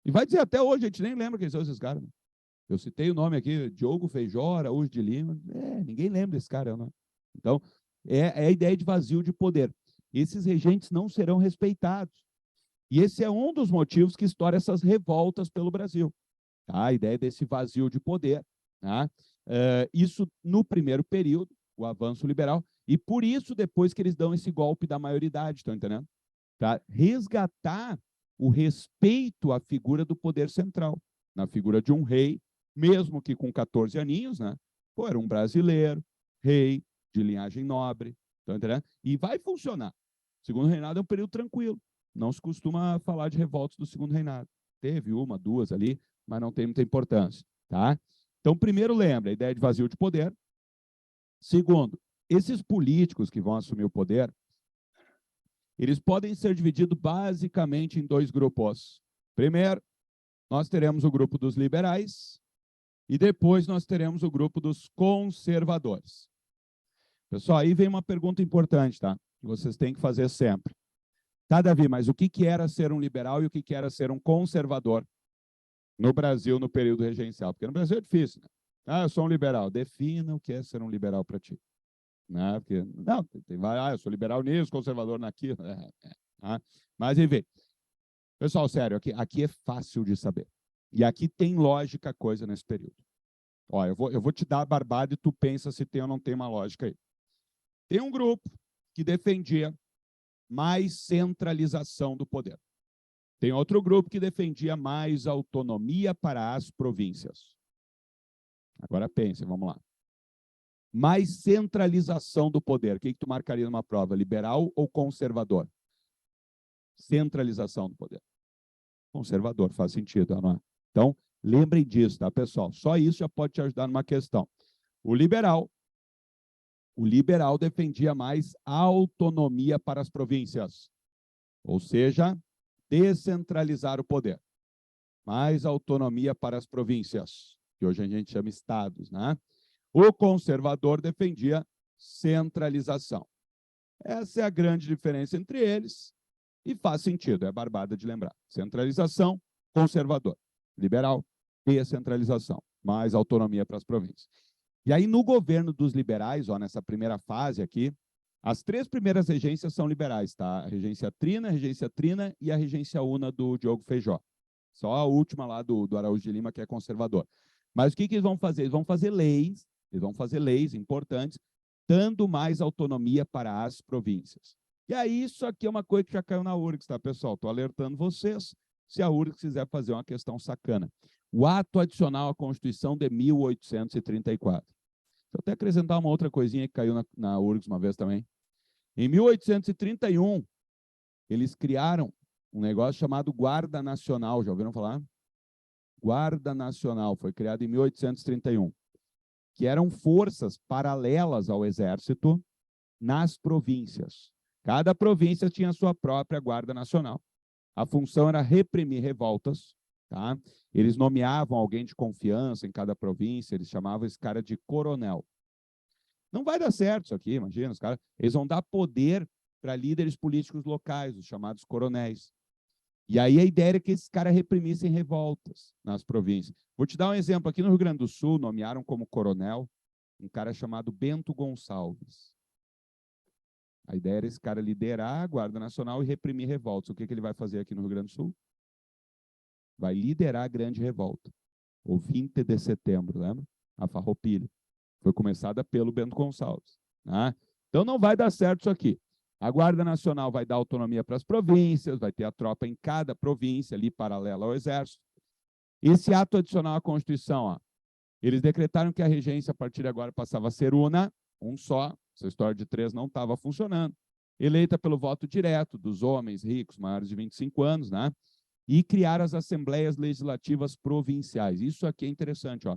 E vai dizer até hoje, a gente nem lembra quem são esses caras. Né? Eu citei o nome aqui, Diogo Feijó, Araújo de Lima. Ninguém lembra desse cara, não. Então, é a ideia de vazio de poder. Esses regentes não serão respeitados. E esse é um dos motivos que estoura essas revoltas pelo Brasil. Tá? A ideia desse vazio de poder. Tá? Isso no primeiro período, o avanço liberal, e por isso depois que eles dão esse golpe da maioridade, estão entendendo? Para resgatar o respeito à figura do poder central, na figura de um rei, mesmo que com 14 aninhos, né? Pô, era um brasileiro, rei, de linhagem nobre, estão entendendo? E vai funcionar. O segundo reinado é um período tranquilo. Não se costuma falar de revoltas do segundo reinado. Teve 1, 2 ali, mas não tem muita importância. Tá? Então, primeiro, lembra a ideia de vazio de poder. Segundo, esses políticos que vão assumir o poder, eles podem ser divididos basicamente em 2 grupos. Primeiro, nós teremos o grupo dos liberais E depois nós teremos o grupo dos conservadores. Pessoal, aí vem uma pergunta importante, tá? Que vocês têm que fazer sempre. Tá, Davi, mas o que era ser um liberal e o que era ser um conservador no Brasil no período regencial? Porque no Brasil é difícil, né? Ah, eu sou um liberal. Defina o que é ser um liberal para ti. Né? Porque, não, eu sou liberal nisso, conservador naquilo. Tá? Mas, enfim. Pessoal, sério, aqui é fácil de saber. E aqui tem lógica a coisa nesse período. Ó, eu vou te dar a barbada e tu pensa se tem ou não tem uma lógica aí. Tem um grupo que defendia mais centralização do poder. Tem outro grupo que defendia mais autonomia para as províncias. Agora pense, vamos lá. Mais centralização do poder. O que tu marcaria numa prova? Liberal ou conservador? Centralização do poder. Conservador, faz sentido, não é? Então, lembrem disso, tá, pessoal? Só isso já pode te ajudar numa questão. O liberal defendia mais autonomia para as províncias. Ou seja, descentralizar o poder. Mais autonomia para as províncias, que hoje a gente chama estados, né? O conservador defendia centralização. Essa é a grande diferença entre eles e faz sentido, é barbada de lembrar. Centralização, conservador. Liberal, descentralização. Mais autonomia para as províncias. E aí, no governo dos liberais, ó, nessa primeira fase aqui, as 3 primeiras regências são liberais, tá? A regência Trina e a regência Una do Diogo Feijó. Só a última lá do Araújo de Lima, que é conservador. Mas o que eles vão fazer? Eles vão fazer leis importantes, dando mais autonomia para as províncias. E aí, isso aqui é uma coisa que já caiu na URGS, tá, pessoal? Estou alertando vocês, se a URGS quiser fazer uma questão sacana. O ato adicional à Constituição de 1834. Deixa eu até acrescentar uma outra coisinha que caiu na URGS uma vez também. Em 1831, eles criaram um negócio chamado Guarda Nacional. Já ouviram falar? Guarda Nacional, foi criado em 1831, que eram forças paralelas ao Exército nas províncias. Cada província tinha sua própria Guarda Nacional. A função era reprimir revoltas, tá? Eles nomeavam alguém de confiança em cada província, eles chamavam esse cara de coronel. Não vai dar certo isso aqui, imagina, os caras, eles vão dar poder para líderes políticos locais, os chamados coronéis. E aí a ideia era que esses caras reprimissem revoltas nas províncias. Vou te dar um exemplo. Aqui no Rio Grande do Sul, nomearam como coronel um cara chamado Bento Gonçalves. A ideia era esse cara liderar a Guarda Nacional e reprimir revoltas. O que ele vai fazer aqui no Rio Grande do Sul? Vai liderar a grande revolta. O 20 de setembro, lembra? A Farroupilha. Foi começada pelo Bento Gonçalves. Né? Então não vai dar certo isso aqui. A Guarda Nacional vai dar autonomia para as províncias, vai ter a tropa em cada província, ali paralela ao Exército. Esse ato adicional à Constituição, ó, eles decretaram que a regência, a partir de agora, passava a ser um só. Essa história de 3 não estava funcionando. Eleita pelo voto direto dos homens ricos, maiores de 25 anos, né? E criar as assembleias legislativas provinciais. Isso aqui é interessante, ó.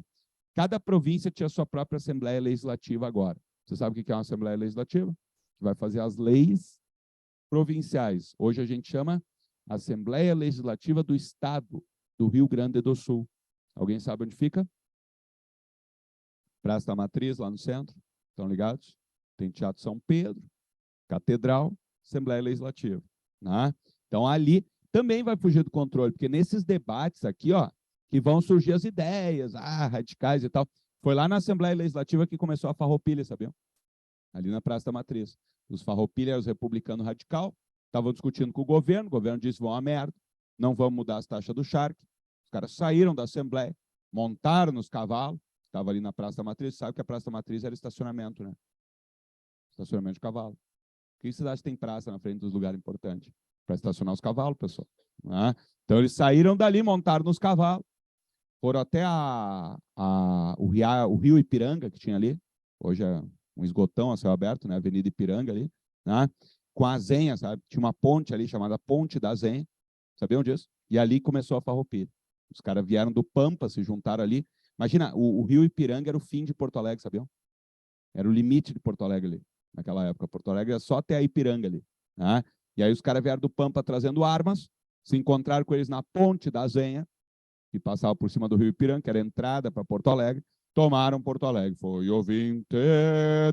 Cada província tinha sua própria assembleia legislativa agora. Você sabe o que é uma assembleia legislativa? Que vai fazer as leis provinciais. Hoje a gente chama Assembleia Legislativa do Estado do Rio Grande do Sul. Alguém sabe onde fica? Praça da Matriz, lá no centro. Estão ligados? Tem Teatro São Pedro, Catedral, Assembleia Legislativa. Né? Então, ali também vai fugir do controle, porque nesses debates aqui, ó, que vão surgir as ideias, radicais e tal. Foi lá na Assembleia Legislativa que começou a Farroupilha, sabiam? Ali na Praça da Matriz. Os Farroupilha, os republicanos radical, estavam discutindo com o governo disse, vão a merda, não vamos mudar as taxas do charque. Os caras saíram da Assembleia, montaram nos cavalos, estava ali na Praça da Matriz, sabe que a Praça da Matriz era estacionamento, né? Estacionamento de cavalo. Que cidade tem praça na frente dos lugares importantes? Para estacionar os cavalos, pessoal. Né? Então, eles saíram dali, montaram nos cavalos, foram até o rio Ipiranga, que tinha ali, hoje é um esgotão a céu aberto, né? Avenida Ipiranga ali, né? Com a Zenha, sabe? Tinha uma ponte ali chamada Ponte da Zenha, sabiam disso? E ali começou a Farroupilha. Os caras vieram do Pampa, se juntaram ali. Imagina, o rio Ipiranga era o fim de Porto Alegre, sabiam? Era o limite de Porto Alegre ali, naquela época. Porto Alegre era só até a Ipiranga ali. Né? E aí os caras vieram do Pampa trazendo armas, se encontraram com eles na Ponte da Zenha, que passava por cima do Rio Ipiranga, que era a entrada para Porto Alegre, tomaram Porto Alegre. Foi o 20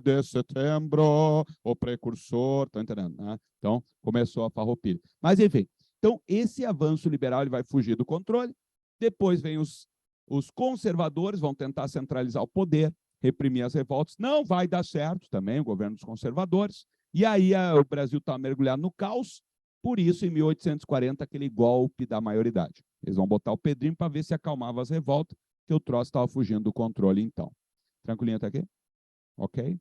de setembro, o precursor, estão entendendo? Né? Então, começou a Farroupilha. Mas, enfim, então, esse avanço liberal ele vai fugir do controle, depois vem os conservadores, vão tentar centralizar o poder, reprimir as revoltas, não vai dar certo também, o governo dos conservadores, e aí o Brasil está mergulhado no caos, por isso, em 1840, aquele golpe da maioridade. Eles vão botar o Pedrinho para ver se acalmava as revoltas, que o troço estava fugindo do controle, então. Tranquilinho até aqui? Ok?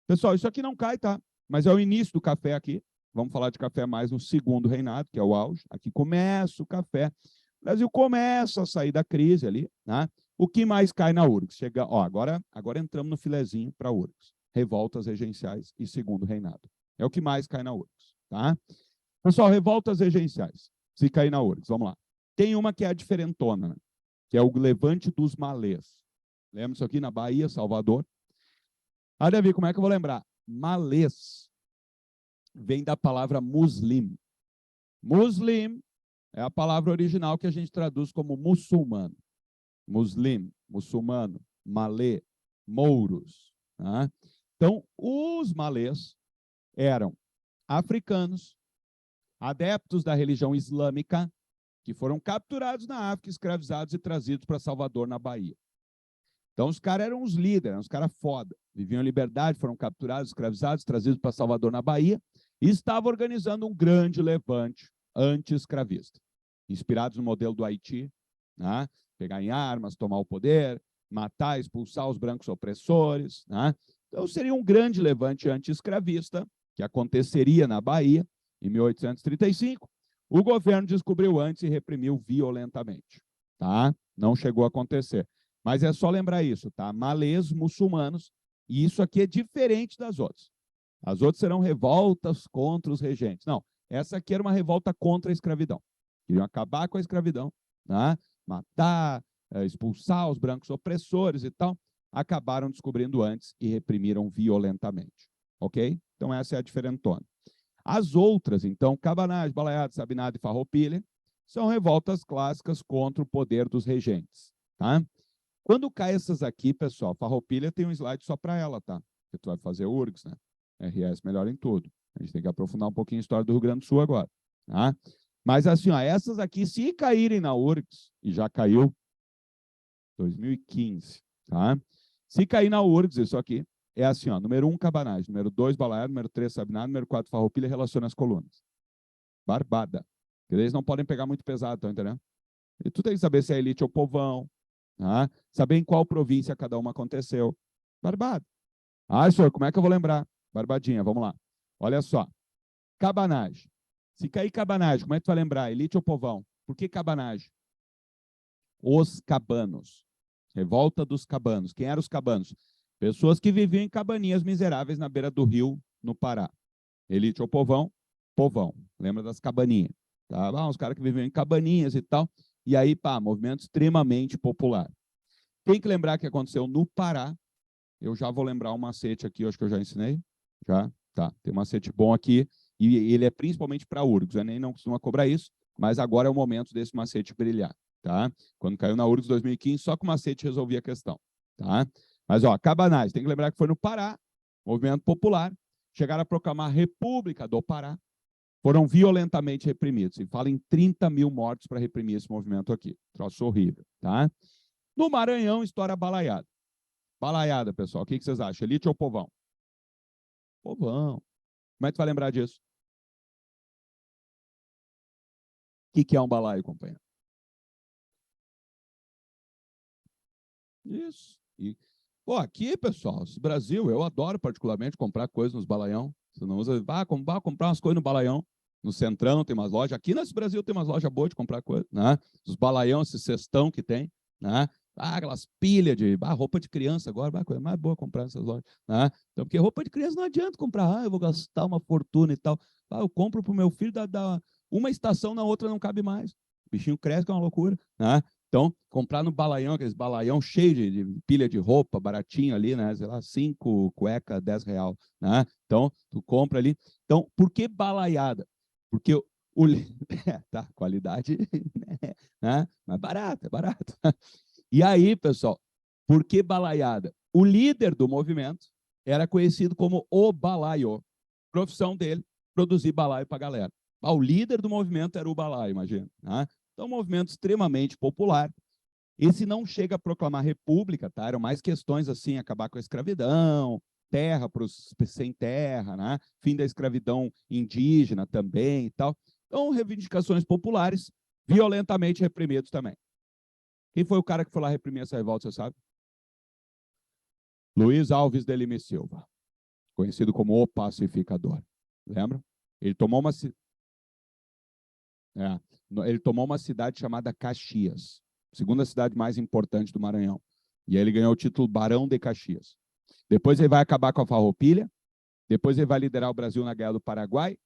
Pessoal, isso aqui não cai, tá? Mas é o início do café aqui. Vamos falar de café mais no segundo reinado, que é o auge. Aqui começa o café. O Brasil começa a sair da crise ali, né? O que mais cai na URGS? Chega, ó, agora entramos no filezinho para a URGS. Revoltas regenciais e segundo reinado. É o que mais cai na URGS, tá? Pessoal, revoltas regenciais. Se cair na URGS, vamos lá. Tem uma que é a diferentona, né? Que é o levante dos malês. Lembra isso aqui na Bahia, Salvador? Ah, Davi, como é que eu vou lembrar? Malês vem da palavra muslim. Muslim é a palavra original que a gente traduz como muçulmano. Muslim, muçulmano, malê, mouros. Tá? Então, os malês eram africanos, adeptos da religião islâmica, que foram capturados na África, escravizados e trazidos para Salvador, na Bahia. Então, os caras eram os líderes, eram os caras foda. Viviam em liberdade, foram capturados, escravizados, trazidos para Salvador, na Bahia, e estavam organizando um grande levante anti-escravista, inspirados no modelo do Haiti, né? Pegar em armas, tomar o poder, matar, expulsar os brancos opressores. Né? Então, seria um grande levante anti-escravista, que aconteceria na Bahia, em 1835. O governo descobriu antes e reprimiu violentamente. Tá? Não chegou a acontecer. Mas é só lembrar isso, tá? Malês muçulmanos, e isso aqui é diferente das outras. As outras serão revoltas contra os regentes. Não, essa aqui era uma revolta contra a escravidão. Queriam acabar com a escravidão, né? Matar, expulsar os brancos opressores e tal. Acabaram descobrindo antes e reprimiram violentamente. Ok? Então essa é a diferentona. As outras, então, Cabanagem, Balaiada, Sabinada e Farroupilha, são revoltas clássicas contra o poder dos regentes. Tá? Quando cai essas aqui, pessoal, Farroupilha tem um slide só para ela, tá? Porque tu vai fazer URGS, né? RS melhor em tudo. A gente tem que aprofundar um pouquinho a história do Rio Grande do Sul agora, tá? Mas assim, ó, essas aqui, se caírem na URGS, e já caiu, 2015, tá? Se cair na URGS, isso aqui, é assim, ó, número 1, Cabanagem, número 2, Balaiada, número 3, Sabinada, número 4, Farroupilha, relaciona as colunas. Barbada. Porque eles não podem pegar muito pesado, tá entendendo? E tu tem que saber se é elite ou povão, tá? Saber em qual província cada uma aconteceu. Barbada. Ah, senhor, como é que eu vou lembrar? Barbadinha, vamos lá. Olha só. Cabanagem. Se cair Cabanagem, como é que tu vai lembrar? Elite ou povão? Por que Cabanagem? Os cabanos. Revolta dos cabanos. Quem eram os cabanos? Pessoas que viviam em cabaninhas miseráveis na beira do rio, no Pará. Elite ou povão? Povão. Lembra das cabaninhas? Tá? Ah, os caras que viviam em cabaninhas e tal. E aí, pá, movimento extremamente popular. Tem que lembrar que aconteceu no Pará. Eu já vou lembrar um macete aqui, acho que eu já ensinei. Já? Tá. Tem um macete bom aqui. E ele é principalmente para URGS. Eu nem não costuma cobrar isso, mas agora é o momento desse macete brilhar. Tá? Quando caiu na URGS 2015, só com o macete resolvia a questão. Tá? Mas, ó, Cabanagem, tem que lembrar que foi no Pará, movimento popular, chegaram a proclamar a República do Pará, foram violentamente reprimidos. E fala em 30 mil mortos para reprimir esse movimento aqui. Troço horrível, tá? No Maranhão, história balaiada. Balaiada, pessoal. O que vocês acham? Elite ou povão? Povão. Como é que tu vai lembrar disso? O que é um balaio, companheiro? Isso. E, pô, aqui, pessoal, esse Brasil, eu adoro particularmente comprar coisas nos balaião. Você não usa, comprar umas coisas no balaião. No Centrão tem umas lojas. Aqui nesse Brasil tem umas lojas boas de comprar coisa, né? Os balaião, esse cestão que tem, né? Ah, aquelas pilhas de roupa de criança agora, coisa mais boa comprar nessas lojas, né? Então, porque roupa de criança não adianta comprar, eu vou gastar uma fortuna e tal. Eu compro para o meu filho, dá uma estação, na outra não cabe mais. O bichinho cresce, que é uma loucura, né? Então, comprar no balaião, aqueles balaião cheio de pilha de roupa, baratinho ali, né? Sei lá, 5 cueca, R$ 10, né? Então, tu compra ali. Então, por que balaiada? Porque tá, qualidade, né? Mas barato, é barato. E aí, pessoal, por que balaiada? O líder do movimento era conhecido como o balaio. Profissão dele, produzir balaio para a galera. O líder do movimento era o balaio, imagina. Né? Então, um movimento extremamente popular. Esse não chega a proclamar república, tá? Eram mais questões assim, acabar com a escravidão, terra para os sem terra, né? Fim da escravidão indígena também e tal. Então, reivindicações populares violentamente reprimidos também. Quem foi o cara que foi lá reprimir essa revolta, você sabe? Luiz Alves de Lima e Silva, conhecido como o Pacificador. Lembra? Ele tomou uma, ele tomou uma cidade chamada Caxias, segunda cidade mais importante do Maranhão. E aí ele ganhou o título Barão de Caxias. Depois ele vai acabar com a Farroupilha, depois ele vai liderar o Brasil na Guerra do Paraguai,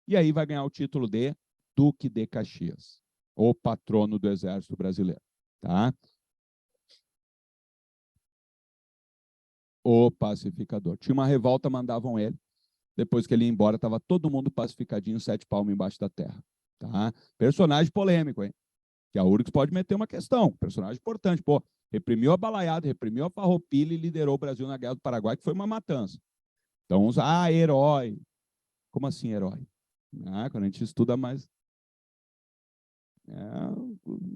e aí vai ganhar o título de Duque de Caxias, o patrono do Exército Brasileiro. Tá? O pacificador. Tinha uma revolta, mandavam ele. Depois que ele ia embora, estava todo mundo pacificadinho, 7 palmos embaixo da terra. Tá? Personagem polêmico, hein? Que a URGS pode meter uma questão. Personagem importante. Pô, reprimiu a balaiada, reprimiu a Farroupilha e liderou o Brasil na Guerra do Paraguai, que foi uma matança. Então, herói. Como assim, herói? Quando a gente estuda mais...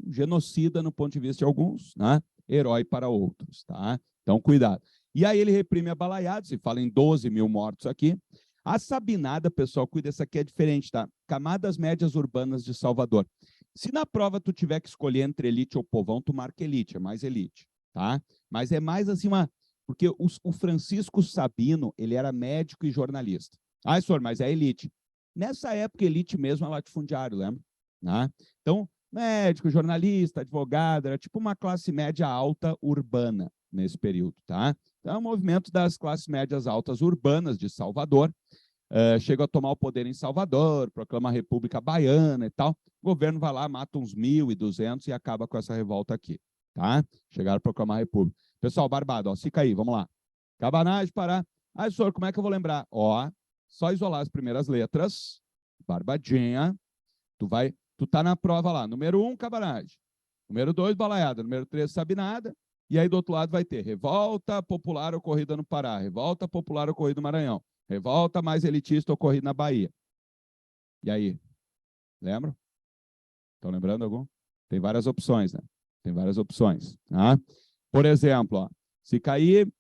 genocida no ponto de vista de alguns, né? Herói para outros, tá? Então, cuidado. E aí ele reprime a balaiada, se fala em 12 mil mortos aqui. A Sabinada, pessoal, cuida, essa aqui é diferente, tá? Camadas médias urbanas de Salvador. Se na prova tu tiver que escolher entre elite ou povão, tu marca elite, é mais elite, tá? Mas é mais assim uma... Porque o Francisco Sabino, ele era médico e jornalista. Senhor, mas é elite. Nessa época, elite mesmo é latifundiário, lembra? Né? Então, médico, jornalista, advogado, era tipo uma classe média alta urbana nesse período, tá? Então, é um movimento das classes médias altas urbanas de Salvador, chega a tomar o poder em Salvador, proclama a República Baiana e tal, o governo vai lá, mata uns 1.200 e acaba com essa revolta aqui, tá? Chegaram a proclamar a República. Pessoal, Barbado, ó, fica aí, vamos lá. Cabanagem, Pará. Senhor, como é que eu vou lembrar? Ó, só isolar as primeiras letras, Barbadinha, tu tá na prova lá, número 1, cabanagem, número 2, balaiada, número 3, sabinada, e aí do outro lado vai ter revolta popular ocorrida no Pará, revolta popular ocorrida no Maranhão, revolta mais elitista ocorrida na Bahia. E aí? Lembram? Estão lembrando algum? Tem várias opções, né? Tem várias opções. Tá? Por exemplo, ó, se cair...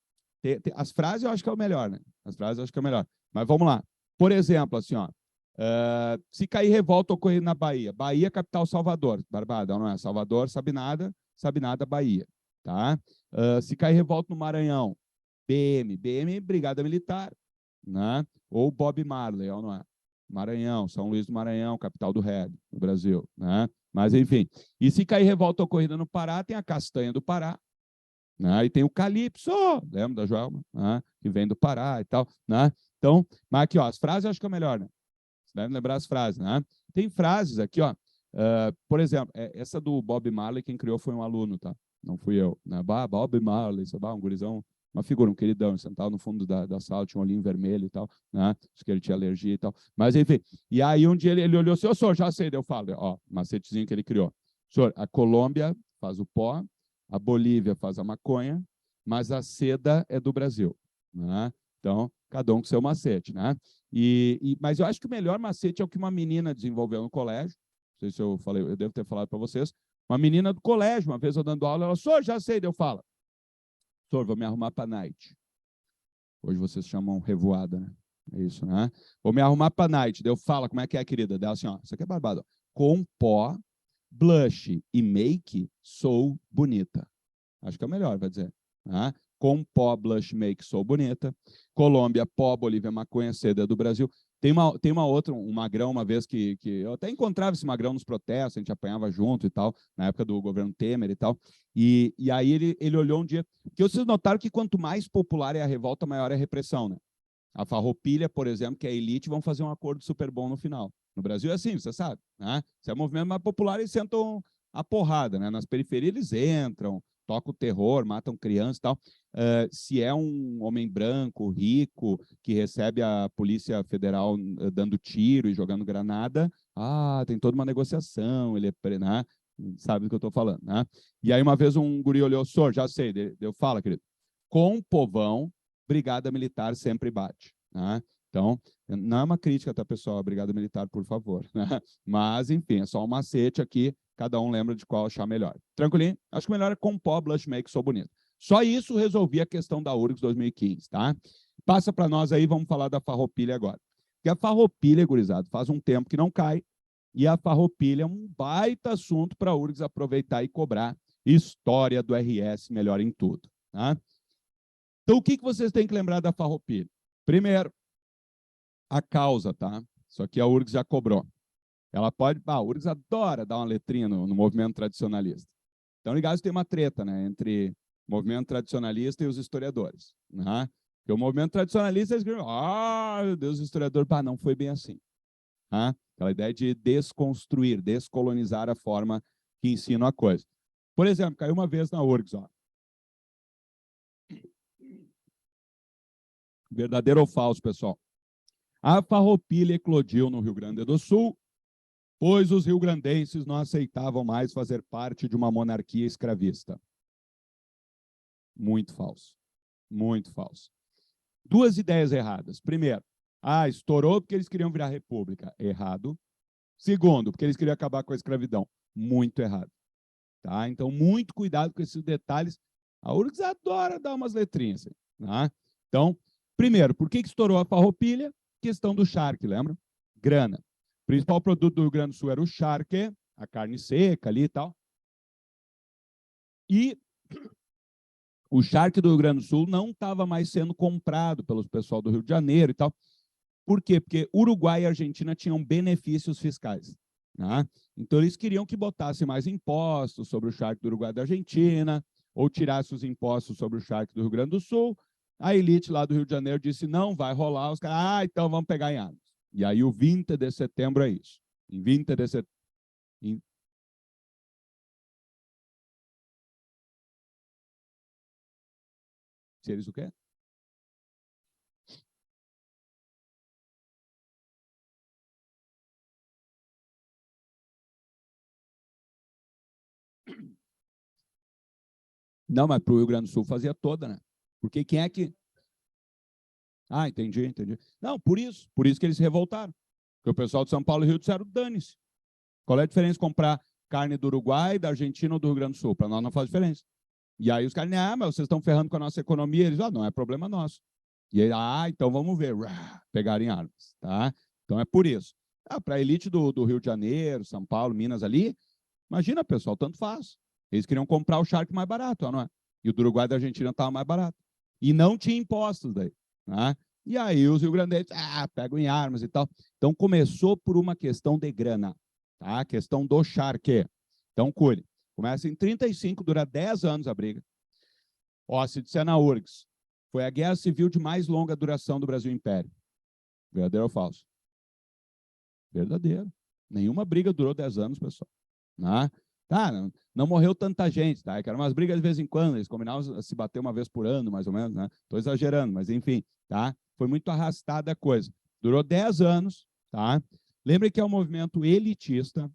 as frases eu acho que é o melhor, né? As frases eu acho que é o melhor. Mas vamos lá. Por exemplo, assim, ó, se cair revolta ocorrida na Bahia, Bahia, capital Salvador, Barbada, não é? Salvador, Sabinada, Sabinada, Bahia. Tá? Se cair revolta no Maranhão, BM, Brigada Militar, né? Ou Bob Marley, não é? Maranhão, São Luís do Maranhão, capital do reggae, no Brasil, né? Mas, enfim. E se cair revolta ocorrida no Pará, tem a Castanha do Pará, né? E tem o Calypso, lembra da Joelma? Né? Que vem do Pará e tal, né? Então, mas aqui, ó, as frases eu acho que é melhor, né? Você deve lembrar as frases, né? Tem frases aqui, ó. Por exemplo, essa do Bob Marley, quem criou foi um aluno, tá? Não fui eu. Né? Bob Marley, um gurizão, uma figura, um queridão, sentado no fundo da sala, tinha um olhinho vermelho e tal, né? Acho que ele tinha alergia e tal. Mas, enfim, e aí um dia ele olhou assim, ô, senhor, já sei, eu falo, ó, macetezinho que ele criou. Senhor, a Colômbia faz o pó, a Bolívia faz a maconha, mas a seda é do Brasil, né? Então, cada um com seu macete, né? Mas eu acho que o melhor macete é o que uma menina desenvolveu no colégio. Não sei se eu falei, eu devo ter falado para vocês. Uma menina do colégio, uma vez eu dando aula, ela, senhor, já sei, eu falo. Senhor, vou me arrumar para night. Hoje vocês chamam revoada, né? É isso, né? Vou me arrumar para night. Daí eu falo, como é que é, querida? Dela assim, ó, isso aqui é barbado. Com pó, blush e make, sou bonita. Acho que é o melhor, vai dizer. Né? Com pó, blush, make, sou bonita. Colômbia, pó, Bolívia, maconha, seda do Brasil. Tem uma outra, um magrão, uma vez que eu até encontrava esse magrão nos protestos, a gente apanhava junto e tal, na época do governo Temer e tal. E aí ele olhou um dia, que vocês notaram que quanto mais popular é a revolta, maior é a repressão, né? A Farroupilha, por exemplo, que é a elite, vão fazer um acordo super bom no final. No Brasil é assim, você sabe, né? Se é movimento mais popular, eles sentam a porrada, né? Nas periferias eles entram, tocam o terror, matam crianças e tal. Se é um homem branco, rico, que recebe a Polícia Federal dando tiro e jogando granada, tem toda uma negociação, ele né? Sabe do que eu estou falando, né? E aí uma vez um guri olhou, senhor, já sei, eu falo, querido, com povão, brigada militar sempre bate, né? Então, não é uma crítica, tá, pessoal? Brigada militar, por favor, né? Mas, enfim, é só um macete aqui, cada um lembra de qual achar melhor. Tranquilinho? Acho que o melhor é com pó, blush make, sou bonito. Só isso resolvia a questão da URGS 2015, tá? Passa para nós aí, vamos falar da farroupilha agora. Porque a farroupilha, gurizado, faz um tempo que não cai, e a farroupilha é um baita assunto para a URGS aproveitar e cobrar história do RS melhor em tudo, tá? Então, o que vocês têm que lembrar da farroupilha? Primeiro, a causa, tá? Isso aqui a URGS já cobrou. Ela pode... a URGS adora dar uma letrinha no movimento tradicionalista. Então, ligados, tem uma treta, né, entre o movimento tradicionalista e os historiadores, né? Porque o movimento tradicionalista, eles escrevem, meu Deus, o historiador, não foi bem assim. Tá? Aquela ideia de desconstruir, descolonizar a forma que ensinam a coisa. Por exemplo, caiu uma vez na URGS, ó. Verdadeiro ou falso, pessoal? A farroupilha eclodiu no Rio Grande do Sul, pois os rio-grandenses não aceitavam mais fazer parte de uma monarquia escravista. Muito falso. Muito falso. Duas ideias erradas. Primeiro, estourou porque eles queriam virar república. Errado. Segundo, porque eles queriam acabar com a escravidão. Muito errado. Tá? Então, muito cuidado com esses detalhes. A URGS adora dar umas letrinhas. Tá? Então, primeiro, por que estourou a farroupilha? Questão do charque, lembra? Grana. O principal produto do Rio Grande do Sul era o charque, a carne seca ali e tal. E o charque do Rio Grande do Sul não estava mais sendo comprado pelo pessoal do Rio de Janeiro e tal. Por quê? Porque Uruguai e Argentina tinham benefícios fiscais. Né? Então, eles queriam que botasse mais impostos sobre o charque do Uruguai e da Argentina, ou tirasse os impostos sobre o charque do Rio Grande do Sul. A elite lá do Rio de Janeiro disse, não, vai rolar. Os caras, então vamos pegar em armas. E aí, o 20 de setembro é isso. Em 20 de setembro... Se eles o quê? Não, mas para o Rio Grande do Sul fazia toda, né? Porque quem é que... entendi. Não, por isso que eles se revoltaram. Porque o pessoal de São Paulo e Rio disseram, dane-se. Qual é a diferença de comprar carne do Uruguai, da Argentina ou do Rio Grande do Sul? Para nós não faz diferença. E aí os caras, mas vocês estão ferrando com a nossa economia. Eles, não é problema nosso. E aí, então vamos ver, pegarem armas, tá? Então é por isso. Para a elite do Rio de Janeiro, São Paulo, Minas ali, imagina, pessoal, tanto faz. Eles queriam comprar o charque mais barato, não é? E o do Uruguai e da Argentina estava mais barato. E não tinha impostos daí, né? E aí os rio-grandenses, pegam em armas e tal. Então começou por uma questão de grana, tá? A questão do charque. Então, cuide. Começa em 35, dura 10 anos a briga. Se disser na URGS, foi a guerra civil de mais longa duração do Brasil Império. Verdadeiro ou falso? Verdadeiro. Nenhuma briga durou 10 anos, pessoal. Né? Tá, não morreu tanta gente, tá? Que eram umas brigas de vez em quando, eles combinavam a se bater uma vez por ano, mais ou menos, né? Estou exagerando, mas enfim, tá? Foi muito arrastada a coisa. Durou 10 anos, tá? Lembre que é um movimento elitista,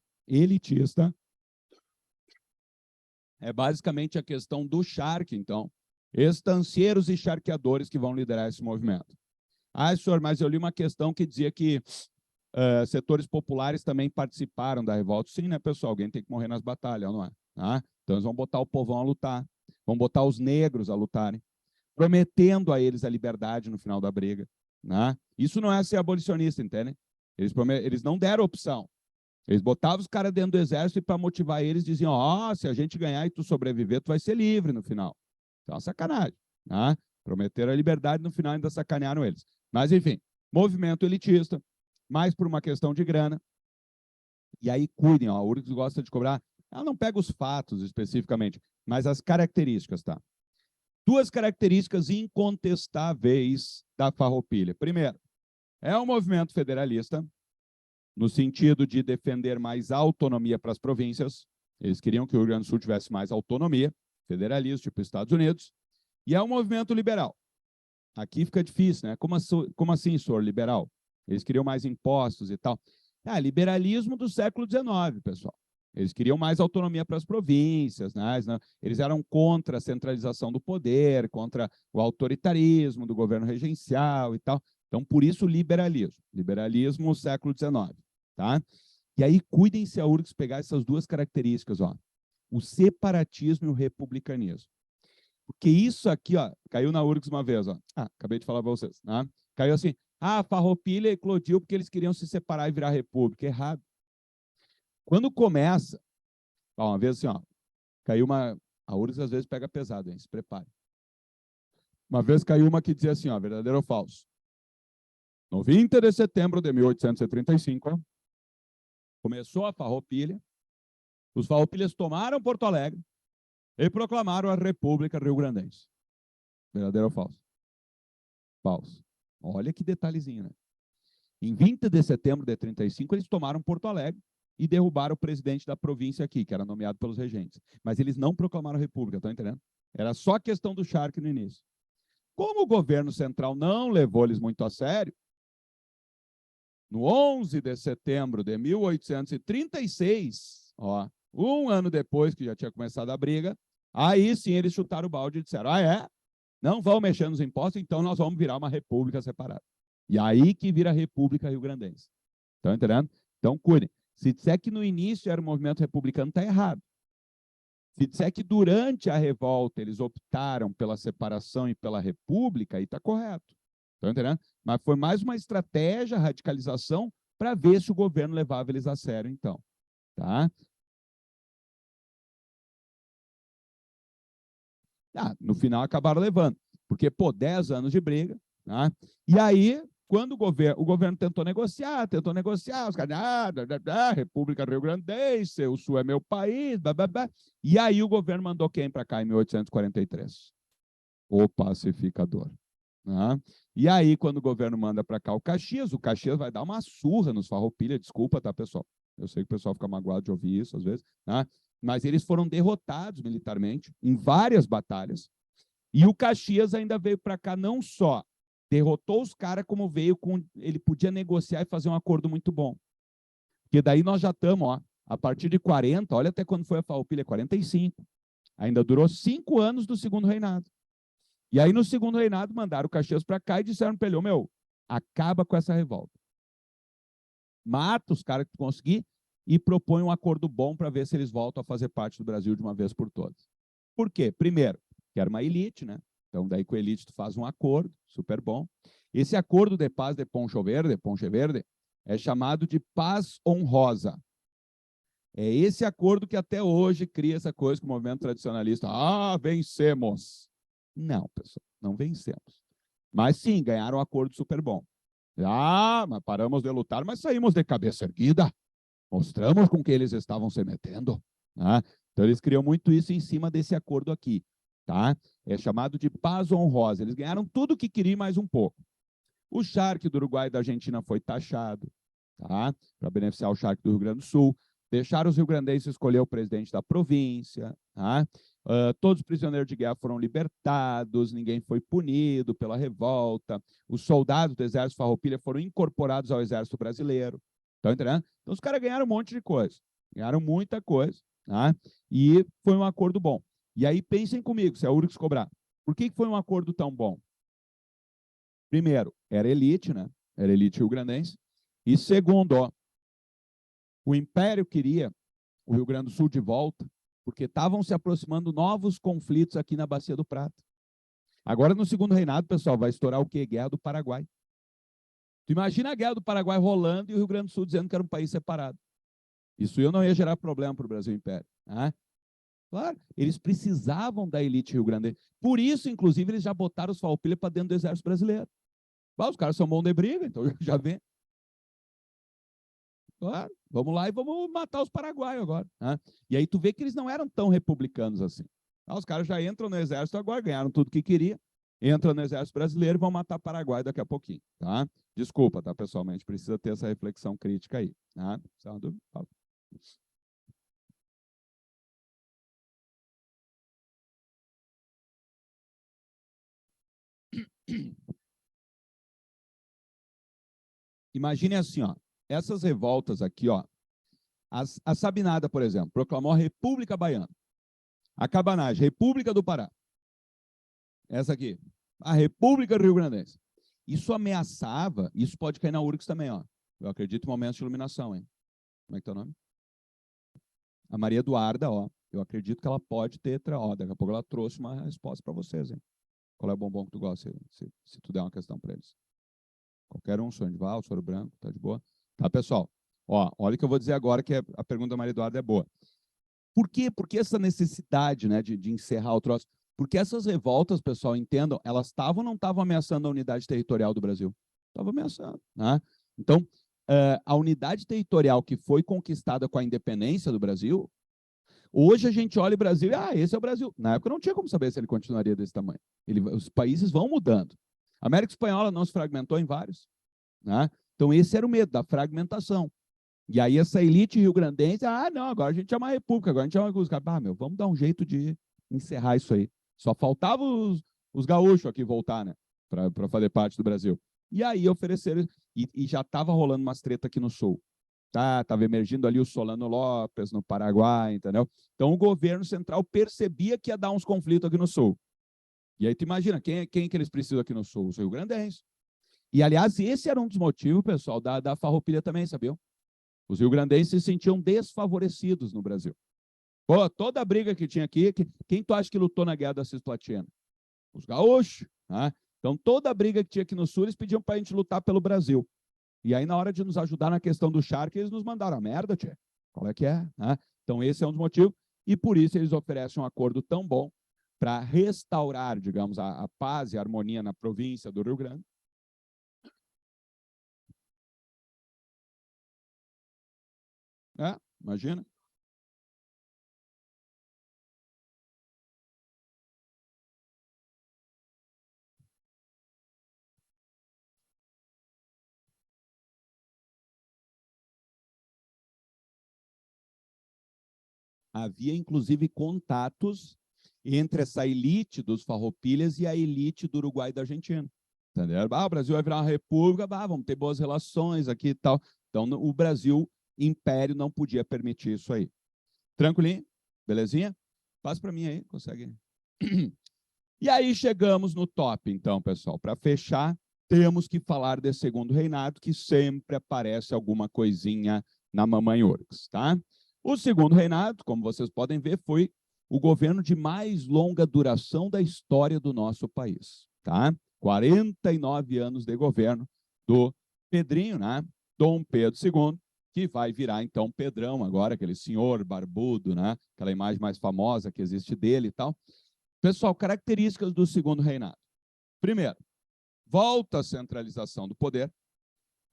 é basicamente a questão do charque, então. Estancieiros e charqueadores que vão liderar esse movimento. Senhor, mas eu li uma questão que dizia que setores populares também participaram da revolta. Sim, né, pessoal? Alguém tem que morrer nas batalhas, não é? Então, eles vão botar o povão a lutar, vão botar os negros a lutarem, prometendo a eles a liberdade no final da briga. Né? Isso não é ser abolicionista, entende? Eles não deram opção. Eles botavam os caras dentro do exército e, para motivar eles, diziam, se a gente ganhar e tu sobreviver, tu vai ser livre no final. Então, sacanagem. Né? Prometeram a liberdade, no final ainda sacanearam eles. Mas, enfim, movimento elitista, mais por uma questão de grana. E aí, cuidem, a URGS gosta de cobrar. Ela não pega os fatos especificamente, mas as características, tá? Duas características incontestáveis da farroupilha. Primeiro, é um movimento federalista, no sentido de defender mais autonomia para as províncias. Eles queriam que o Rio Grande do Sul tivesse mais autonomia, federalista, tipo Estados Unidos. E é um movimento liberal. Aqui fica difícil, né? Como assim, senhor, liberal? Eles queriam mais impostos e tal. Liberalismo do século XIX, pessoal. Eles queriam mais autonomia para as províncias, né? Eles eram contra a centralização do poder, contra o autoritarismo do governo regencial e tal. Então, por isso, liberalismo. Liberalismo século XIX. Tá? E aí, cuidem se a URGS pegar essas duas características, ó, o separatismo e o republicanismo. Porque isso aqui, ó, caiu na URGS uma vez, ó. Acabei de falar para vocês, né? Caiu assim, Farroupilha eclodiu porque eles queriam se separar e virar república. Errado. Quando começa, ó, uma vez assim, ó, caiu uma... A URGS às vezes pega pesado, hein? Se prepare. Uma vez caiu uma que dizia assim, ó, verdadeiro ou falso? No 20 de setembro de 1835, ó, começou a Farroupilha, os farroupilhas tomaram Porto Alegre e proclamaram a República Rio-Grandense. Verdadeiro ou falso? Falso. Olha que detalhezinho, né? Em 20 de setembro de 35, eles tomaram Porto Alegre e derrubaram o presidente da província aqui, que era nomeado pelos regentes. Mas eles não proclamaram a República, estão entendendo? Era só questão do charque no início. Como o governo central não levou eles muito a sério, no 11 de setembro de 1836, ó, um ano depois que já tinha começado a briga, aí sim eles chutaram o balde e disseram, não vão mexer nos impostos, então nós vamos virar uma república separada. E aí que vira a República Rio-Grandense. Estão entendendo? Então, cuidem. Se disser que no início era o movimento republicano, está errado. Se disser que durante a revolta eles optaram pela separação e pela república, aí está correto. Estão entendendo? Mas foi mais uma estratégia, radicalização, para ver se o governo levava eles a sério, então. Tá? No final acabaram levando, porque, 10 anos de briga, tá? E aí, quando o governo tentou negociar, os caras, República Rio-Grandense, o Sul é meu país, blá, blá, blá. E aí o governo mandou quem para cá em 1843? O pacificador. Tá? E aí, quando o governo manda para cá o Caxias vai dar uma surra nos Farroupilha, desculpa, tá, pessoal? Eu sei que o pessoal fica magoado de ouvir isso às vezes, tá? Mas eles foram derrotados militarmente em várias batalhas, e o Caxias ainda veio para cá não só derrotou os caras, como veio com... Ele podia negociar e fazer um acordo muito bom. Porque daí nós já estamos, ó, a partir de 40, olha até quando foi a Farroupilha, 45. Ainda durou 5 anos do segundo reinado. E aí, no segundo reinado, mandaram o Caxias para cá e disseram para ele, acaba com essa revolta. Mata os caras que tu conseguir e propõe um acordo bom para ver se eles voltam a fazer parte do Brasil de uma vez por todas. Por quê? Primeiro, que era uma elite, né? Então, daí com a elite tu faz um acordo, super bom. Esse acordo de paz de Ponche Verde, é chamado de paz honrosa. É esse acordo que até hoje cria essa coisa que o movimento tradicionalista, vencemos. Não, pessoal, não vencemos. Mas sim, ganharam um acordo super bom. Mas paramos de lutar, mas saímos de cabeça erguida. Mostramos com que eles estavam se metendo. Né? Então, eles criam muito isso em cima desse acordo aqui. Tá? É chamado de paz honrosa. Eles ganharam tudo o que queriam, mais um pouco. O charque do Uruguai e da Argentina foi taxado, tá? Para beneficiar o charque do Rio Grande do Sul. Deixaram os rio-grandenses escolher o presidente da província. Tá? Todos os prisioneiros de guerra foram libertados, ninguém foi punido pela revolta. Os soldados do Exército Farroupilha foram incorporados ao Exército Brasileiro. Estão entendendo? Então, os caras ganharam um monte de coisa. Ganharam muita coisa. Tá? E foi um acordo bom. E aí, pensem comigo, se a URGS cobrar. Por que foi um acordo tão bom? Primeiro, era elite, né? Era elite rio-grandense. E segundo, o Império queria o Rio Grande do Sul de volta, porque estavam se aproximando novos conflitos aqui na Bacia do Prata. Agora, no segundo reinado, pessoal, vai estourar o quê? Guerra do Paraguai. Tu imagina a Guerra do Paraguai rolando e o Rio Grande do Sul dizendo que era um país separado. Isso não ia gerar problema para o Brasil Império. Né? Claro, eles precisavam da elite rio-grandense. Por isso, inclusive, eles já botaram os Farroupilha para dentro do Exército Brasileiro. Os caras são bons de briga, então já vem. Claro, vamos lá e vamos matar os paraguaios agora. Né? E aí tu vê que eles não eram tão republicanos assim. Os caras já entram no exército agora, ganharam tudo que queria, entram no exército brasileiro e vão matar Paraguai daqui a pouquinho. Tá? Desculpa, tá, pessoal, mas a gente precisa ter essa reflexão crítica aí. Tá? Imagine assim, essas revoltas aqui, A Sabinada, por exemplo, proclamou a República Baiana. A Cabanagem, República do Pará. Essa aqui, a República do Rio Grandense. Isso ameaçava, isso pode cair na URGS também, ó. Eu acredito em momentos de iluminação, hein? Como é que é o nome? A Maria Eduarda, ó. Eu acredito que ela pode ter, ó, daqui a pouco ela trouxe uma resposta para vocês, hein? Qual é o bombom que tu gosta, se tu der uma questão para eles? Qualquer um, sonho de val, soro branco, tá de boa? Tá, pessoal? Ó, olha o que eu vou dizer agora, que a pergunta da Maria Eduarda é boa. Por quê? Por que essa necessidade, né, de encerrar o troço? Porque essas revoltas, pessoal, entendam, elas estavam ou não estavam ameaçando a unidade territorial do Brasil? Estavam ameaçando, né? Então, a unidade territorial que foi conquistada com a independência do Brasil, hoje a gente olha o Brasil e, esse é o Brasil. Na época não tinha como saber se ele continuaria desse tamanho. Os países vão mudando. A América Espanhola não se fragmentou em vários, né? Então, esse era o medo, da fragmentação. E aí essa elite rio-grandense, não, agora a gente é uma república, agora a gente é uma república. Vamos dar um jeito de encerrar isso aí. Só faltava os gaúchos aqui voltar, né, para fazer parte do Brasil. E aí ofereceram, e já estava rolando umas tretas aqui no sul. Estava emergindo ali o Solano Lopes, no Paraguai, entendeu? Então o governo central percebia que ia dar uns conflitos aqui no sul. E aí tu imagina, quem que eles precisam aqui no sul? Os rio-grandenses. E, aliás, esse era um dos motivos, pessoal, da farroupilha também, sabiam? Os rio-grandenses se sentiam desfavorecidos no Brasil. Pô, toda a briga que tinha aqui, quem tu acha que lutou na Guerra da Cisplatina? Os gaúchos. Né? Então, toda a briga que tinha aqui no Sul, eles pediam para a gente lutar pelo Brasil. E aí, na hora de nos ajudar na questão do charque, eles nos mandaram a merda, tia. Qual é que é? Né? Então, esse é um dos motivos. E por isso eles oferecem um acordo tão bom para restaurar, digamos, a paz e a harmonia na província do Rio Grande. Imagina. Havia, inclusive, contatos entre essa elite dos farroupilhas e a elite do Uruguai e da Argentina. Entendeu? O Brasil vai virar uma república, vamos ter boas relações aqui e tal. Então, o Brasil, império, não podia permitir isso aí. Tranquilinho? Belezinha? Passa para mim aí, consegue? E aí chegamos no top, então, pessoal. Para fechar, temos que falar desse segundo reinado, que sempre aparece alguma coisinha na Mamãe URGS, tá? O segundo reinado, como vocês podem ver, foi o governo de mais longa duração da história do nosso país, tá? 49 anos de governo do Pedrinho, né? Dom Pedro II, que vai virar, então, Pedrão agora, aquele senhor barbudo, né? Aquela imagem mais famosa que existe dele e tal. Pessoal, características do segundo reinado. Primeiro, volta à centralização do poder,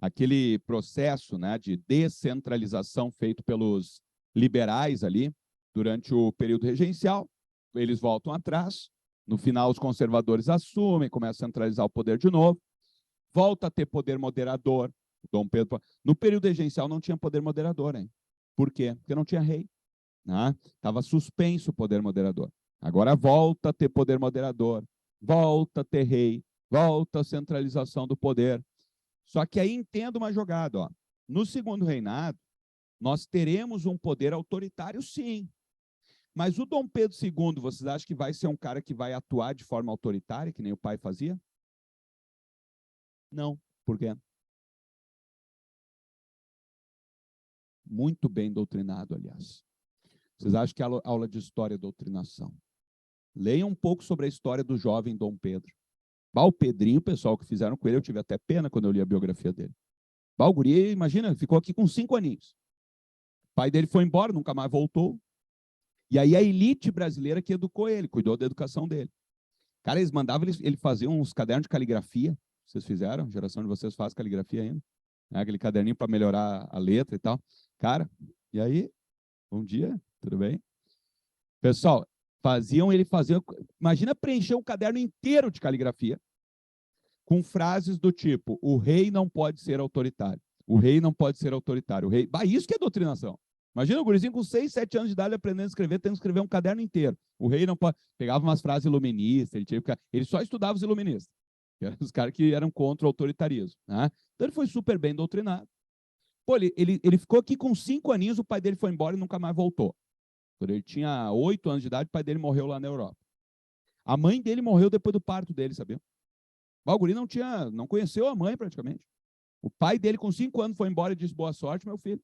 aquele processo, né, de descentralização feito pelos liberais ali, durante o período regencial, eles voltam atrás, no final os conservadores assumem, começam a centralizar o poder de novo, volta a ter poder moderador, Dom Pedro, no período regencial não tinha poder moderador, hein? Por quê? Porque não tinha rei, né? Estava suspenso o poder moderador. Agora volta a ter poder moderador, volta a ter rei, volta a centralização do poder. Só que aí entenda uma jogada, ó. No segundo reinado, nós teremos um poder autoritário, sim. Mas o Dom Pedro II, vocês acham que vai ser um cara que vai atuar de forma autoritária, que nem o pai fazia? Não. Por quê? Muito bem doutrinado, aliás. Vocês acham que a aula de história é doutrinação? Leiam um pouco sobre a história do jovem Dom Pedro. O Pedrinho, o pessoal que fizeram com ele, eu tive até pena quando eu li a biografia dele. O guri, imagina, ficou aqui com 5 aninhos. O pai dele foi embora, nunca mais voltou. E aí a elite brasileira que educou ele, cuidou da educação dele. Cara, eles mandavam ele fazer uns cadernos de caligrafia. Vocês fizeram? A geração de vocês faz caligrafia ainda? Aquele caderninho para melhorar a letra e tal. Cara, e aí? Bom dia, tudo bem? Pessoal, ele fazia... Imagina preencher um caderno inteiro de caligrafia com frases do tipo: o rei não pode ser autoritário. O rei não pode ser autoritário. O rei... isso que é doutrinação. Imagina o gurizinho com 6, 7 anos de idade aprendendo a escrever, tendo que escrever um caderno inteiro. O rei não pode... Pegava umas frases iluministas, ele só estudava os iluministas, que eram os caras que eram contra o autoritarismo. Né? Então ele foi super bem doutrinado. Pô, ele ficou aqui com 5 aninhos, o pai dele foi embora e nunca mais voltou. Quando ele tinha 8 anos de idade, o pai dele morreu lá na Europa. A mãe dele morreu depois do parto dele, sabia? O guri não conheceu a mãe praticamente. O pai dele, com 5 anos, foi embora e disse: boa sorte, meu filho.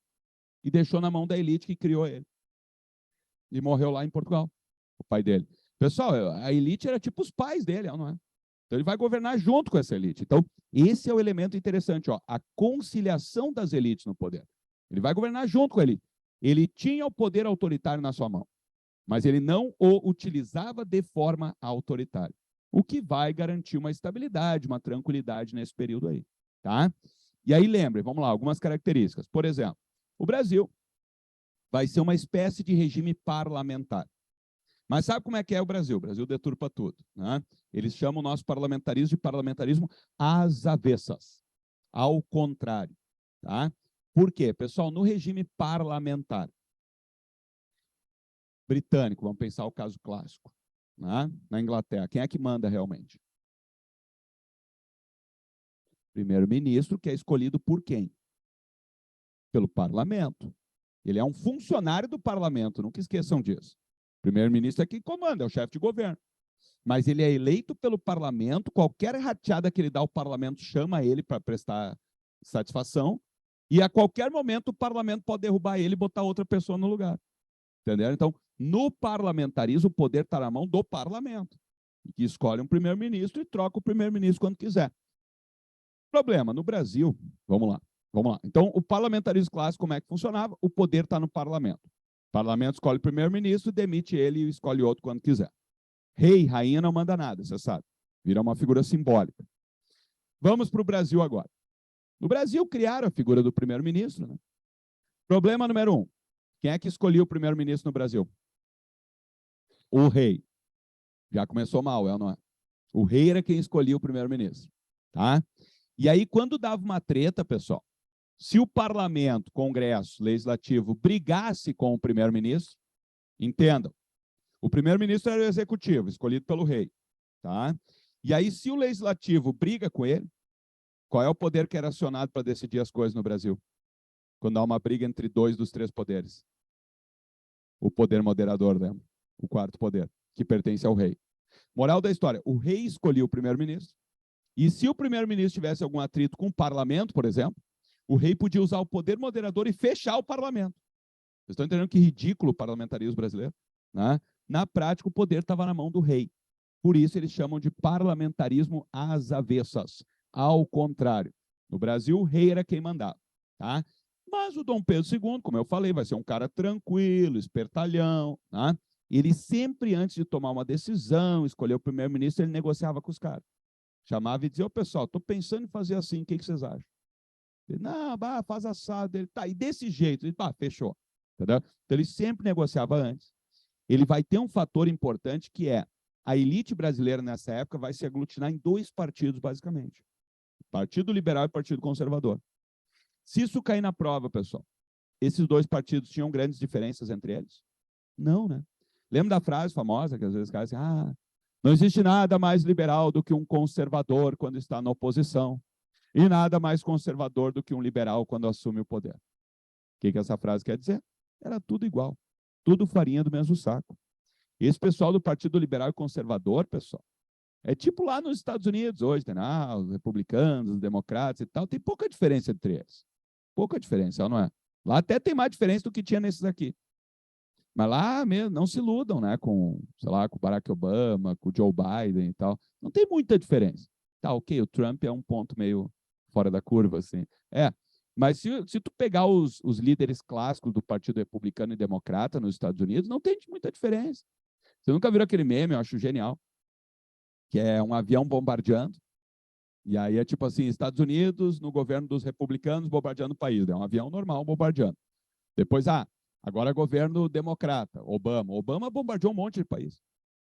E deixou na mão da elite que criou ele. E morreu lá em Portugal, o pai dele. Pessoal, a elite era tipo os pais dele, não é? Então ele vai governar junto com essa elite. Então, esse é o elemento interessante, ó, a conciliação das elites no poder. Ele vai governar junto com a elite. Ele tinha o poder autoritário na sua mão, mas ele não o utilizava de forma autoritária, o que vai garantir uma estabilidade, uma tranquilidade nesse período aí, tá? E aí, lembre, vamos lá, algumas características. Por exemplo, o Brasil vai ser uma espécie de regime parlamentar. Mas sabe como é que é o Brasil? O Brasil deturpa tudo, né? Eles chamam o nosso parlamentarismo de parlamentarismo às avessas, ao contrário, tá? Por quê? Pessoal, no regime parlamentar britânico, vamos pensar o caso clássico, né? Na Inglaterra, quem é que manda realmente? Primeiro-ministro, que é escolhido por quem? Pelo parlamento. Ele é um funcionário do parlamento, nunca esqueçam disso. Primeiro-ministro é quem comanda, é o chefe de governo. Mas ele é eleito pelo parlamento, qualquer rateada que ele dá, o parlamento chama ele para prestar satisfação, e a qualquer momento o parlamento pode derrubar ele e botar outra pessoa no lugar. Entendeu? Então, no parlamentarismo, o poder está na mão do parlamento, que escolhe um primeiro-ministro e troca o primeiro-ministro quando quiser. Problema, no Brasil, vamos lá. Então, o parlamentarismo clássico, como é que funcionava? O poder está no parlamento. O parlamento escolhe o primeiro-ministro, demite ele e escolhe outro quando quiser. Rei, rainha não manda nada, você sabe. Vira uma figura simbólica. Vamos para o Brasil agora. No Brasil, criaram a figura do primeiro-ministro, né? Problema número 1. Quem é que escolheu o primeiro-ministro no Brasil? O rei. Já começou mal, não é? O rei era quem escolhia o primeiro-ministro, tá? E aí, quando dava uma treta, pessoal, se o parlamento, congresso, legislativo, brigasse com o primeiro-ministro, entendam, o primeiro-ministro era o executivo, escolhido pelo rei, tá? E aí, se o legislativo briga com ele, qual é o poder que era acionado para decidir as coisas no Brasil? Quando há uma briga entre 2 dos 3 poderes. O poder moderador, né? O quarto poder, que pertence ao rei. Moral da história, o rei escolheu o primeiro-ministro, e se o primeiro-ministro tivesse algum atrito com o parlamento, por exemplo, o rei podia usar o poder moderador e fechar o parlamento. Vocês estão entendendo que ridículo o parlamentarismo brasileiro? Né? Na prática, o poder estava na mão do rei. Por isso, eles chamam de parlamentarismo às avessas. Ao contrário. No Brasil, o rei era quem mandava. Tá? Mas o Dom Pedro II, como eu falei, vai ser um cara tranquilo, espertalhão. Tá? Ele sempre, antes de tomar uma decisão, escolher o primeiro-ministro, ele negociava com os caras. Chamava e dizia: ô pessoal, estou pensando em fazer assim, o que vocês acham? Ele, não, faz assado. Ele, tá, e desse jeito, ele, fechou. Entendeu? Então, ele sempre negociava antes. Ele vai ter um fator importante que é a elite brasileira nessa época vai se aglutinar em 2 partidos, basicamente. Partido Liberal e Partido Conservador. Se isso cair na prova, pessoal, esses 2 partidos tinham grandes diferenças entre eles? Não, né? Lembra da frase famosa que às vezes os caras dizem: não existe nada mais liberal do que um conservador quando está na oposição, e nada mais conservador do que um liberal quando assume o poder. O que essa frase quer dizer? Era tudo igual, tudo farinha do mesmo saco. Esse pessoal do Partido Liberal e Conservador, pessoal, é tipo lá nos Estados Unidos hoje, tem os republicanos, os democratas e tal, tem pouca diferença entre eles. Pouca diferença, não é? Lá até tem mais diferença do que tinha nesses aqui. Mas lá mesmo, não se iludam, né, com, sei lá, com o Barack Obama, com o Joe Biden e tal. Não tem muita diferença. Tá, ok, o Trump é um ponto meio fora da curva, assim. Mas se tu pegar os líderes clássicos do Partido Republicano e Democrata nos Estados Unidos, não tem muita diferença. Você nunca viu aquele meme, eu acho genial, que é um avião bombardeando, e aí é tipo assim, Estados Unidos, no governo dos republicanos, bombardeando o país. É um avião normal bombardeando. Depois, agora é governo democrata, Obama. Obama bombardeou um monte de país.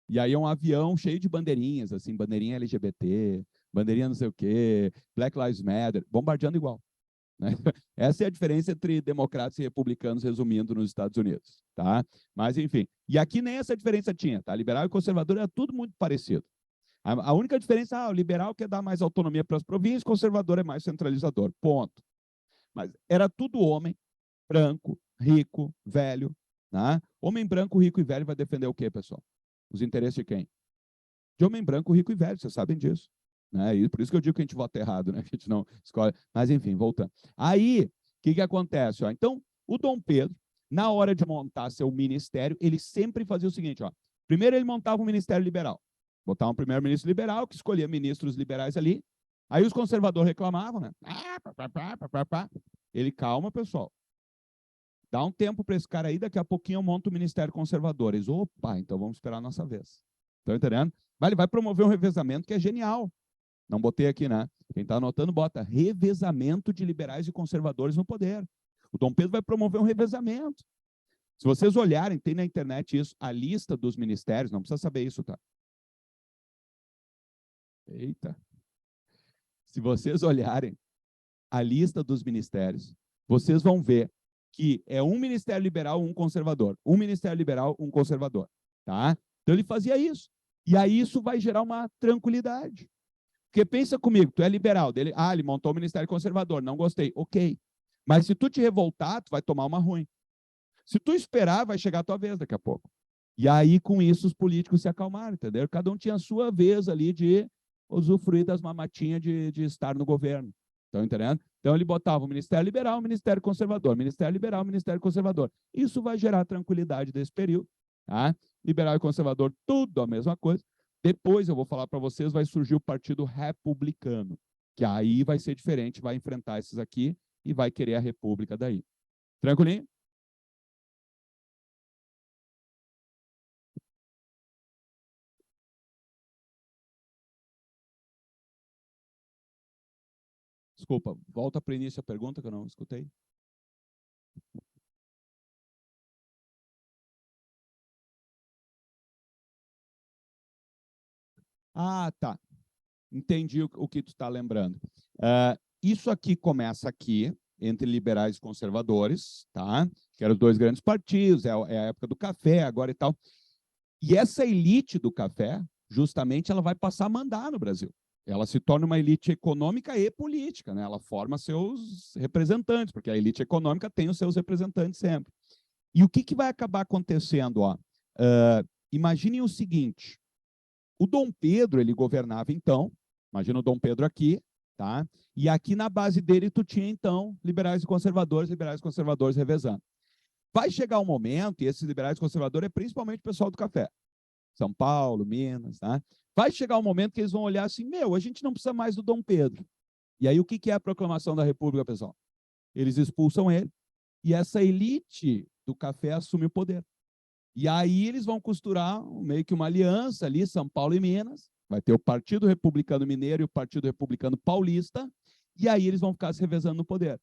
E aí é um avião cheio de bandeirinhas, assim, bandeirinha LGBT, bandeirinha não sei o quê, Black Lives Matter, bombardeando igual. Né? Essa é a diferença entre democratas e republicanos, resumindo, nos Estados Unidos. Tá? Mas, enfim. E aqui nem essa diferença tinha. Tá? Liberal e conservador era tudo muito parecido. A única diferença, o liberal quer dar mais autonomia para as províncias, o conservador é mais centralizador. Ponto. Mas era tudo homem, branco, rico, velho. Né? Homem branco, rico e velho vai defender o quê, pessoal? Os interesses de quem? De homem branco, rico e velho, vocês sabem disso. Né? E por isso que eu digo que a gente vota errado, né? Que a gente não escolhe. Mas, enfim, voltando. Aí, o que acontece? Ó? Então, o Dom Pedro, na hora de montar seu ministério, ele sempre fazia o seguinte, ó. Primeiro ele montava um ministério liberal. Botava um primeiro-ministro liberal, que escolhia ministros liberais ali. Aí os conservadores reclamavam, né? Ele, calma, pessoal. Dá um tempo para esse cara aí, daqui a pouquinho eu monto o ministério conservador. Eles, opa, então vamos esperar a nossa vez. Estão entendendo? Ele vai promover um revezamento que é genial. Não botei aqui, né? Quem está anotando, bota revezamento de liberais e conservadores no poder. O Dom Pedro vai promover um revezamento. Se vocês olharem, tem na internet isso, a lista dos ministérios, não precisa saber isso, tá? Eita. Se vocês olharem a lista dos ministérios, vocês vão ver que é um ministério liberal, um conservador. Um ministério liberal, um conservador. Tá? Então ele fazia isso. E aí isso vai gerar uma tranquilidade. Porque pensa comigo, tu é liberal. Dele, ele montou o ministério conservador, não gostei. Ok. Mas se tu te revoltar, tu vai tomar uma ruim. Se tu esperar, vai chegar a tua vez daqui a pouco. E aí, com isso, os políticos se acalmaram, entendeu? Cada um tinha a sua vez ali de usufruir das mamatinhas de estar no governo. Estão entendendo? Então, ele botava o Ministério Liberal, o Ministério Conservador, Ministério Liberal, Ministério Conservador. Isso vai gerar tranquilidade desse período. Tá? Liberal e conservador, tudo a mesma coisa. Depois, eu vou falar para vocês, vai surgir o Partido Republicano, que aí vai ser diferente, vai enfrentar esses aqui e vai querer a República daí. Tranquilinho? Desculpa, volta para o início a pergunta que eu não escutei. Tá. Entendi o que tu está lembrando. Isso aqui começa aqui, entre liberais e conservadores, tá? Que eram os dois grandes partidos, é a época do café agora e tal. E essa elite do café, justamente, ela vai passar a mandar no Brasil. Ela se torna uma elite econômica e política, né? Ela forma seus representantes, porque a elite econômica tem os seus representantes sempre. E o que vai acabar acontecendo? Ó? Imaginem o seguinte, o Dom Pedro, ele governava então, imagina o Dom Pedro aqui, tá? E aqui na base dele tu tinha então liberais e conservadores revezando. Vai chegar um momento, e esses liberais e conservadores é principalmente o pessoal do café, São Paulo, Minas, tá? Vai chegar um momento que eles vão olhar assim, a gente não precisa mais do Dom Pedro. E aí o que é a proclamação da República, pessoal? Eles expulsam ele, e essa elite do café assume o poder. E aí eles vão costurar meio que uma aliança ali, São Paulo e Minas, vai ter o Partido Republicano Mineiro e o Partido Republicano Paulista, e aí eles vão ficar se revezando no poder.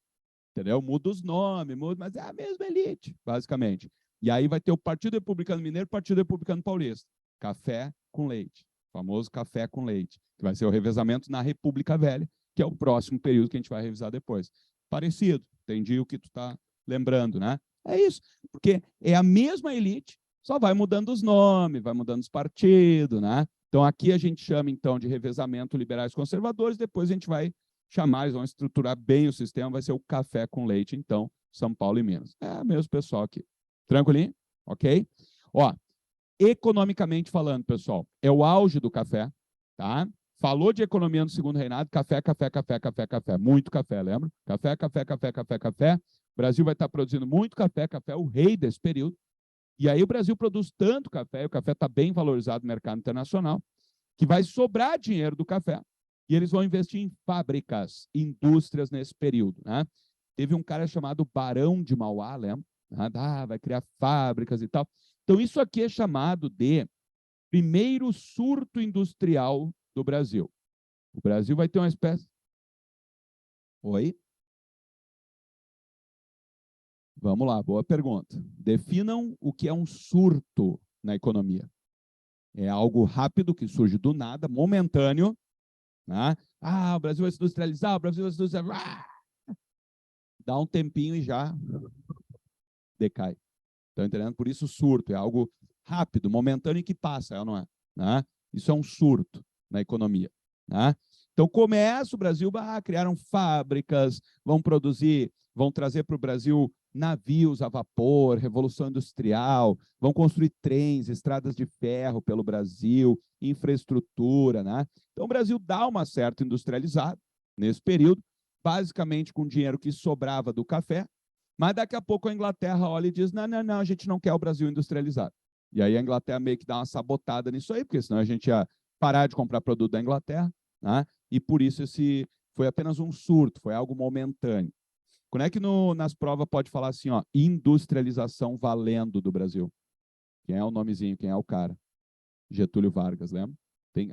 Entendeu? Muda os nomes, mas é a mesma elite, basicamente. E aí vai ter o Partido Republicano Mineiro e o Partido Republicano Paulista. Café com leite. O famoso café com leite, que vai ser o revezamento na República Velha, que é o próximo período que a gente vai revisar depois. Parecido, entendi o que tu está lembrando, né? É isso, porque é a mesma elite, só vai mudando os nomes, vai mudando os partidos, né? Então, aqui a gente chama, então, de revezamento liberais conservadores, depois a gente vai chamar, eles vão estruturar bem o sistema, vai ser o café com leite, então, São Paulo e Minas. É o mesmo pessoal aqui. Tranquilinho? Ok? Ó, economicamente falando, pessoal, é o auge do café, tá? Falou de economia no segundo reinado, café, café, café, café, café. Muito café, lembra? Café, café, café, café, café. O Brasil vai estar produzindo muito café, café é o rei desse período. E aí o Brasil produz tanto café, e o café está bem valorizado no mercado internacional, que vai sobrar dinheiro do café. E eles vão investir em fábricas, indústrias nesse período. Né? Teve um cara chamado Barão de Mauá, lembra? Vai criar fábricas e tal. Então, isso aqui é chamado de primeiro surto industrial do Brasil. O Brasil vai ter uma espécie... Oi? Vamos lá, boa pergunta. Definam o que é um surto na economia. É algo rápido que surge do nada, momentâneo. Né? O Brasil vai se industrializar, o Brasil vai se industrializar. Dá um tempinho e já decai. Estão entendendo? Por isso, surto é algo rápido, momentâneo e que passa, não é? Né? Isso é um surto na economia. Né? Então, começa o Brasil, criaram fábricas, vão produzir, vão trazer para o Brasil navios a vapor, revolução industrial, vão construir trens, estradas de ferro pelo Brasil, infraestrutura, né? Então, o Brasil dá uma certa industrializada nesse período, basicamente com dinheiro que sobrava do café, mas daqui a pouco a Inglaterra olha e diz, não, não, não, a gente não quer o Brasil industrializado. E aí a Inglaterra meio que dá uma sabotada nisso aí, porque senão a gente ia parar de comprar produto da Inglaterra, né? E por isso esse foi apenas um surto, foi algo momentâneo. Quando é que nas provas pode falar assim, ó, industrialização valendo do Brasil? Quem é o nomezinho, quem é o cara? Getúlio Vargas, lembra?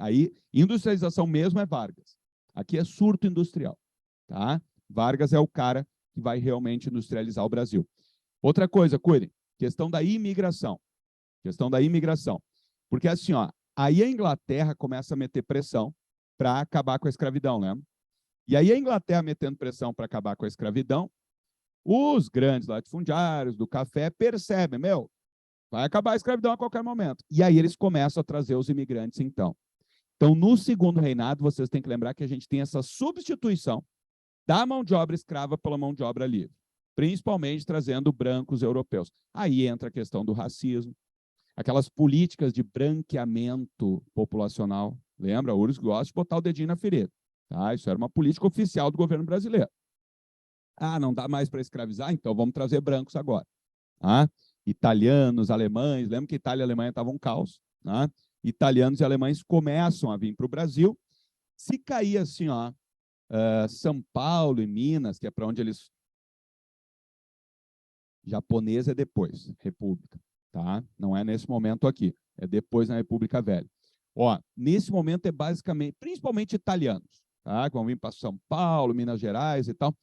Aí, industrialização mesmo é Vargas. Aqui é surto industrial, tá? Vargas é o cara que vai realmente industrializar o Brasil. Outra coisa, cuidem, questão da imigração. Questão da imigração. Porque assim, ó, aí a Inglaterra começa a meter pressão para acabar com a escravidão, lembra? E aí a Inglaterra metendo pressão para acabar com a escravidão, os grandes latifundiários do café percebem, vai acabar a escravidão a qualquer momento. E aí eles começam a trazer os imigrantes, então. Então, no segundo reinado, vocês têm que lembrar que a gente tem essa substituição da mão de obra escrava pela mão de obra livre, principalmente trazendo brancos europeus. Aí entra a questão do racismo, aquelas políticas de branqueamento populacional. Lembra? A URSS gosta de botar o dedinho na ferida. Tá? Isso era uma política oficial do governo brasileiro. Não dá mais para escravizar? Então vamos trazer brancos agora. Tá? Italianos, alemães, lembra que Itália e Alemanha estavam um caos? Tá? Italianos e alemães começam a vir para o Brasil. Se cair assim, ó, São Paulo e Minas, que é para onde eles... Japonês é depois, República. Tá? Não é nesse momento aqui, é depois na República Velha. Ó, nesse momento é basicamente, principalmente italianos, tá? Que vão vir para São Paulo, Minas Gerais e tal.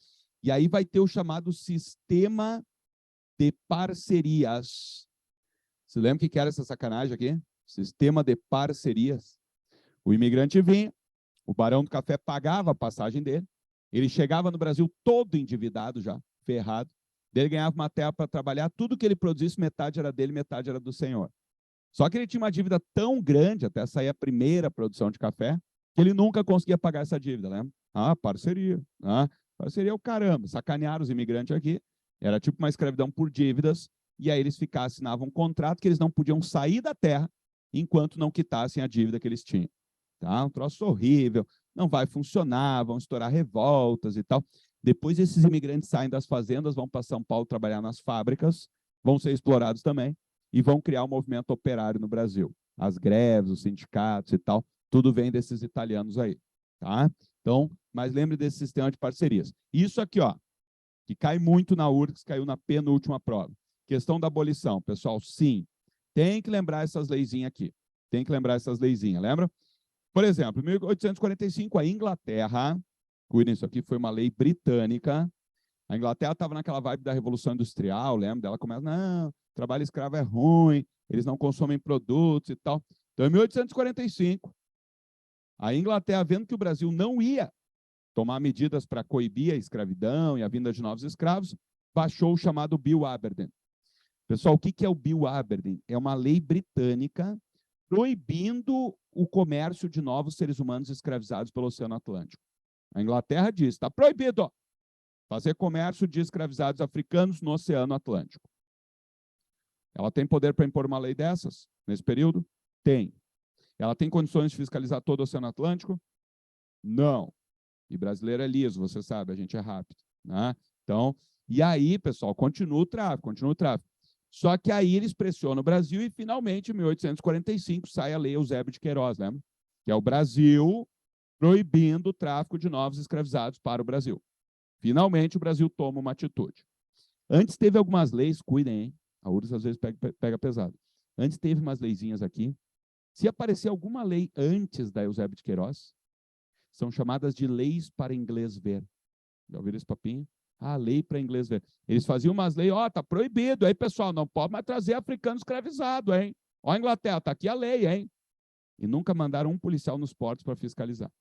E aí vai ter o chamado sistema de parcerias. Você lembra o que era essa sacanagem aqui? Sistema de parcerias. O imigrante vinha, o Barão do Café pagava a passagem dele, ele chegava no Brasil todo endividado já, ferrado, ele ganhava uma terra para trabalhar, tudo que ele produzisse, metade era dele, metade era do senhor. Só que ele tinha uma dívida tão grande, até sair a primeira produção de café, que ele nunca conseguia pagar essa dívida, lembra? Parceria. Parceria é o caramba. Sacanearam os imigrantes aqui. Era tipo uma escravidão por dívidas, e aí eles assinavam um contrato que eles não podiam sair da terra enquanto não quitassem a dívida que eles tinham. Tá? Um troço horrível, não vai funcionar, vão estourar revoltas e tal. Depois esses imigrantes saem das fazendas, vão para São Paulo trabalhar nas fábricas, vão ser explorados também, e vão criar um movimento operário no Brasil. As greves, os sindicatos e tal, tudo vem desses italianos aí. Tá? Então, mas lembre desse sistema de parcerias. Isso aqui, ó, que cai muito na URGS, caiu na penúltima prova. Questão da abolição, pessoal, sim. Tem que lembrar essas leizinhas aqui. Tem que lembrar essas leizinhas, lembra? Por exemplo, em 1845, a Inglaterra, cuidem, isso aqui foi uma lei britânica, a Inglaterra estava naquela vibe da Revolução Industrial, lembra? Ela começa, não, trabalho escravo é ruim, eles não consomem produtos e tal. Então, em 1845, a Inglaterra, vendo que o Brasil não ia tomar medidas para coibir a escravidão e a vinda de novos escravos, baixou o chamado Bill Aberdeen. Pessoal, o que é o Bill Aberdeen? É uma lei britânica proibindo o comércio de novos seres humanos escravizados pelo Oceano Atlântico. A Inglaterra diz, está proibido fazer comércio de escravizados africanos no Oceano Atlântico. Ela tem poder para impor uma lei dessas nesse período? Tem. Ela tem condições de fiscalizar todo o Oceano Atlântico? Não. E brasileiro é liso, você sabe, a gente é rápido. Né? Então, e aí, pessoal, continua o tráfico, continua o tráfico. Só que aí eles pressionam o Brasil e, finalmente, em 1845, sai a Lei Eusébio de Queiroz, lembra? Que é o Brasil proibindo o tráfico de novos escravizados para o Brasil. Finalmente, o Brasil toma uma atitude. Antes teve algumas leis, cuidem, hein? A URSS às vezes pega pesado. Antes teve umas leizinhas aqui. Se aparecer alguma lei antes da Eusébio de Queiroz, são chamadas de leis para inglês ver. Já ouviram esse papinho? Lei para inglês ver. Eles faziam umas leis, tá proibido, aí pessoal, não pode mais trazer africano escravizado, hein? Ó, Inglaterra, tá aqui a lei, hein? E nunca mandaram um policial nos portos para fiscalizar.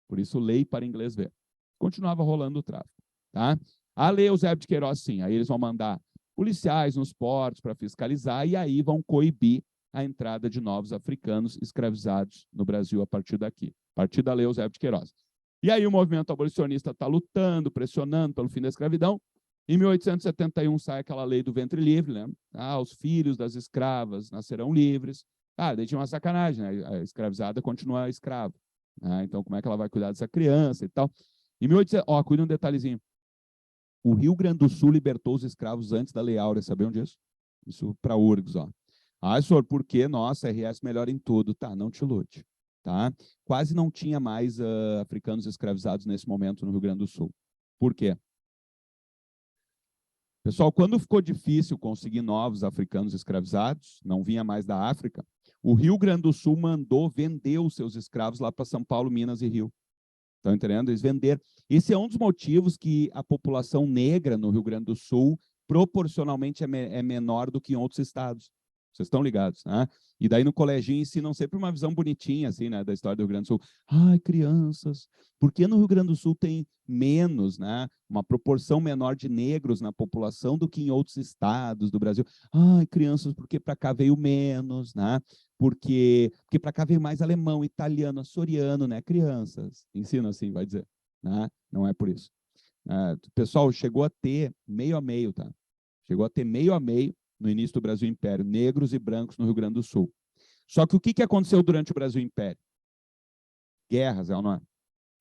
Por isso, lei para inglês ver. Continuava rolando o tráfico, tá? A lei Eusébio de Queiroz, sim, aí eles vão mandar policiais nos portos para fiscalizar e aí vão coibir a entrada de novos africanos escravizados no Brasil a partir daqui, a partir da lei Eusébio de Queiroz. E aí o movimento abolicionista está lutando, pressionando pelo fim da escravidão. Em 1871 sai aquela lei do ventre livre, lembra? Os filhos das escravas nascerão livres. Daí tinha uma sacanagem, né? A escravizada continua escrava. Então, como é que ela vai cuidar dessa criança e tal? Em 1800, cuida um detalhezinho. O Rio Grande do Sul libertou os escravos antes da Lei Áurea, sabiam disso? Isso para URGS, ó. Senhor, por quê? Nossa, RS melhora em tudo. Tá, não te ilude. Tá? Quase não tinha mais africanos escravizados nesse momento no Rio Grande do Sul. Por quê? Pessoal, quando ficou difícil conseguir novos africanos escravizados, não vinha mais da África, o Rio Grande do Sul mandou vender os seus escravos lá para São Paulo, Minas e Rio. Estão entendendo? Eles venderam. Esse é um dos motivos que a população negra no Rio Grande do Sul proporcionalmente é menor do que em outros estados. Vocês estão ligados, né? E daí no coleginho ensinam sempre uma visão bonitinha, assim, né, da história do Rio Grande do Sul. Crianças, por que no Rio Grande do Sul tem menos, né, uma proporção menor de negros na população do que em outros estados do Brasil? Crianças, porque para cá veio menos, né? Porque para cá veio mais alemão, italiano, açoriano, né? Crianças, ensino assim, vai dizer, né? Não é por isso. Pessoal, chegou a ter meio a meio, tá? Chegou a ter meio a meio no início do Brasil Império, negros e brancos no Rio Grande do Sul. Só que o que aconteceu durante o Brasil Império? Guerras, é ou não é?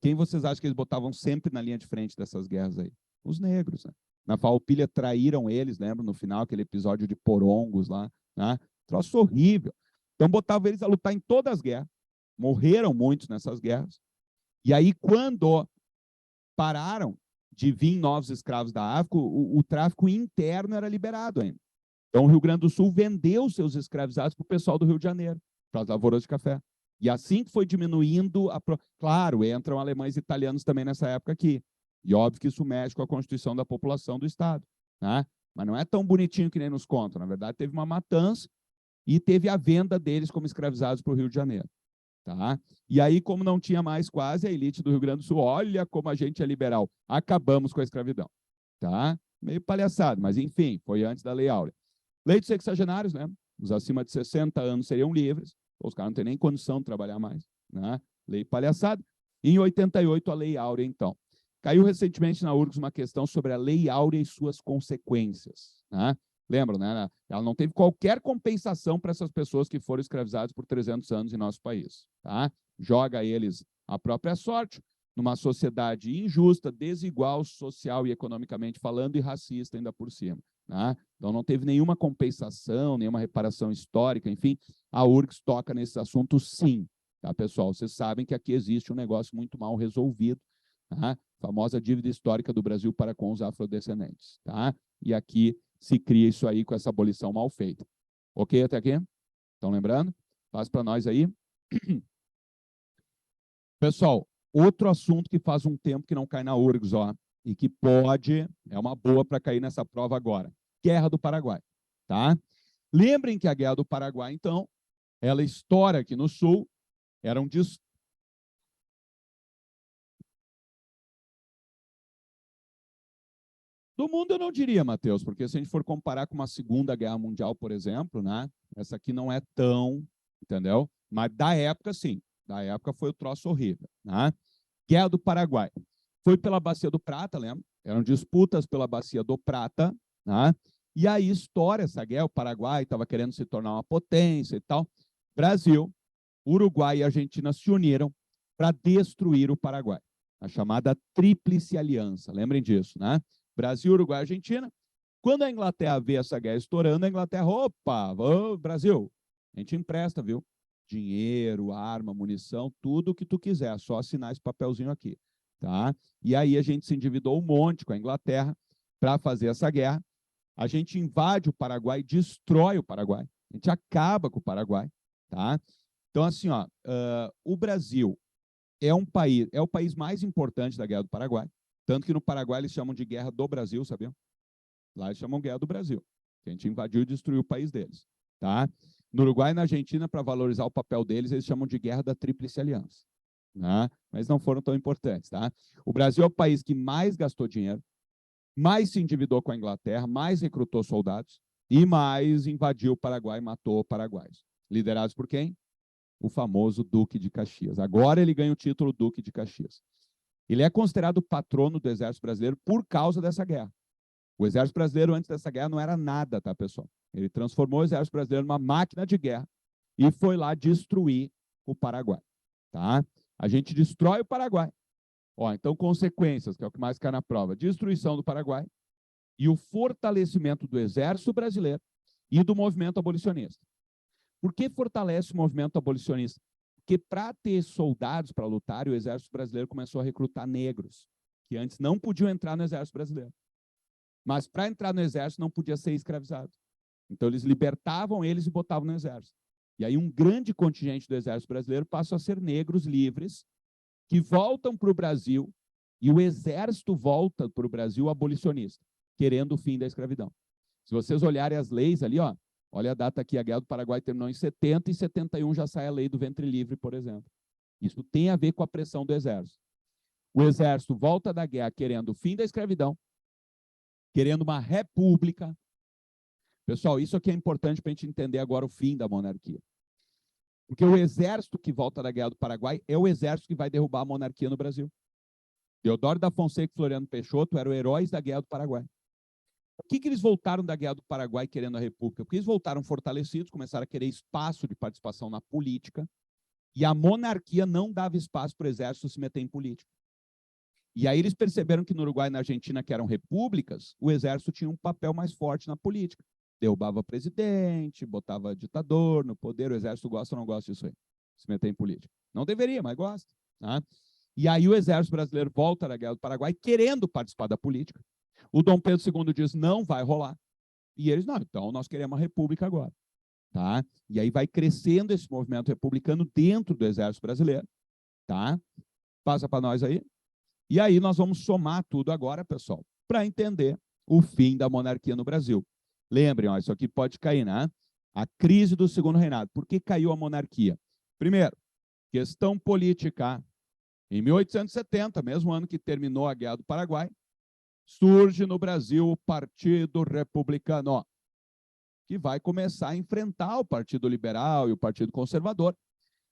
Quem vocês acham que eles botavam sempre na linha de frente dessas guerras aí? Os negros, né? Na Farroupilha traíram eles, lembra? No final, aquele episódio de Porongos lá, né? Troço horrível. Então, botavam eles a lutar em todas as guerras. Morreram muitos nessas guerras. E aí, quando pararam de vir novos escravos da África, o tráfico interno era liberado ainda. Então, o Rio Grande do Sul vendeu seus escravizados para o pessoal do Rio de Janeiro, para as lavouras de café. E assim que foi diminuindo, claro, entram alemães e italianos também nessa época aqui. E óbvio que isso mexe com a constituição da população do Estado. Né? Mas não é tão bonitinho que nem nos contam. Na verdade, teve uma matança e teve a venda deles como escravizados para o Rio de Janeiro. Tá? E aí, como não tinha mais quase a elite do Rio Grande do Sul, olha como a gente é liberal. Acabamos com a escravidão. Tá? Meio palhaçado, mas enfim, foi antes da Lei Áurea. Lei dos sexagenários, né? Os acima de 60 anos seriam livres. Os caras não têm nem condição de trabalhar mais. Né? Lei palhaçada. Em 88, a Lei Áurea, então. Caiu recentemente na URGS uma questão sobre a Lei Áurea e suas consequências. Né? Lembram, né? Ela não teve qualquer compensação para essas pessoas que foram escravizadas por 300 anos em nosso país. Tá? Joga eles a própria sorte numa sociedade injusta, desigual, social e economicamente falando, e racista ainda por cima. Né? Então, não teve nenhuma compensação, nenhuma reparação histórica, enfim, a URGS toca nesse assunto sim. Tá, pessoal? Vocês sabem que aqui existe um negócio muito mal resolvido, tá? A famosa dívida histórica do Brasil para com os afrodescendentes. Tá? E aqui se cria isso aí com essa abolição mal feita. Ok até aqui? Estão lembrando? Faz para nós aí. Pessoal, outro assunto que faz um tempo que não cai na URGS, ó, e que pode, é uma boa para cair nessa prova agora. Guerra do Paraguai. Tá? Lembrem que a Guerra do Paraguai, então, ela estoura aqui no Sul, era um do mundo eu não diria, Matheus, porque se a gente for comparar com uma Segunda Guerra Mundial, por exemplo, né, essa aqui não é tão, entendeu? Mas da época, sim. Da época foi o troço horrível. Né? Guerra do Paraguai. Foi pela Bacia do Prata, lembra? Eram disputas pela Bacia do Prata, né? E aí estoura essa guerra, o Paraguai estava querendo se tornar uma potência e tal. Brasil, Uruguai e Argentina se uniram para destruir o Paraguai. A chamada Tríplice Aliança. Lembrem disso, né? Brasil, Uruguai e Argentina. Quando a Inglaterra vê essa guerra estourando, a Inglaterra, opa, Brasil, a gente empresta, viu? Dinheiro, arma, munição, tudo o que tu quiser, só assinar esse papelzinho aqui. Tá? E aí a gente se endividou um monte com a Inglaterra para fazer essa guerra. A gente invade o Paraguai, destrói o Paraguai. A gente acaba com o Paraguai. Tá? Então, assim, ó, o Brasil é o país mais importante da Guerra do Paraguai. Tanto que no Paraguai eles chamam de Guerra do Brasil, sabiam? Lá eles chamam Guerra do Brasil. Que a gente invadiu e destruiu o país deles. Tá? No Uruguai e na Argentina, para valorizar o papel deles, eles chamam de Guerra da Tríplice Aliança. Né? Mas não foram tão importantes. Tá? O Brasil é o país que mais gastou dinheiro, mais se endividou com a Inglaterra, mais recrutou soldados e mais invadiu o Paraguai e matou paraguaios. Liderados por quem? O famoso Duque de Caxias. Agora ele ganha o título Duque de Caxias. Ele é considerado o patrono do Exército Brasileiro por causa dessa guerra. O Exército Brasileiro, antes dessa guerra, não era nada, tá, pessoal? Ele transformou o Exército Brasileiro numa máquina de guerra e foi lá destruir o Paraguai, tá? A gente destrói o Paraguai. Ó, então, consequências, que é o que mais cai na prova. Destruição do Paraguai e o fortalecimento do Exército Brasileiro e do movimento abolicionista. Por que fortalece o movimento abolicionista? Porque para ter soldados para lutar, o Exército Brasileiro começou a recrutar negros, que antes não podiam entrar no Exército Brasileiro. Mas para entrar no Exército não podia ser escravizado. Então eles libertavam eles e botavam no Exército. E aí um grande contingente do Exército Brasileiro passa a ser negros livres, que voltam para o Brasil, e o Exército volta para o Brasil abolicionista, querendo o fim da escravidão. Se vocês olharem as leis ali, ó, olha a data aqui, a Guerra do Paraguai terminou em 70, e em 71 já sai a lei do ventre livre, por exemplo. Isso tem a ver com a pressão do Exército. O Exército volta da guerra querendo o fim da escravidão, querendo uma república. Pessoal, isso aqui é importante para a gente entender agora o fim da monarquia. Porque o exército que volta da Guerra do Paraguai é o exército que vai derrubar a monarquia no Brasil. Deodoro da Fonseca e Floriano Peixoto eram heróis da Guerra do Paraguai. Por que eles voltaram da Guerra do Paraguai querendo a república? Porque eles voltaram fortalecidos, começaram a querer espaço de participação na política, e a monarquia não dava espaço para o exército se meter em política. E aí eles perceberam que no Uruguai e na Argentina, que eram repúblicas, o exército tinha um papel mais forte na política. Derrubava presidente, botava ditador no poder. O exército gosta ou não gosta disso aí? Se meter em política. Não deveria, mas gosta. Tá? E aí o exército brasileiro volta da Guerra do Paraguai querendo participar da política. O Dom Pedro II diz, não vai rolar. E eles, não, então nós queremos uma república agora. Tá? E aí vai crescendo esse movimento republicano dentro do exército brasileiro. Tá? Passa para nós aí. E aí nós vamos somar tudo agora, pessoal, para entender o fim da monarquia no Brasil. Lembrem, ó, isso aqui pode cair, né? A crise do segundo reinado. Por que caiu a monarquia? Primeiro, questão política. Em 1870, mesmo ano que terminou a Guerra do Paraguai, surge no Brasil o Partido Republicano, que vai começar a enfrentar o Partido Liberal e o Partido Conservador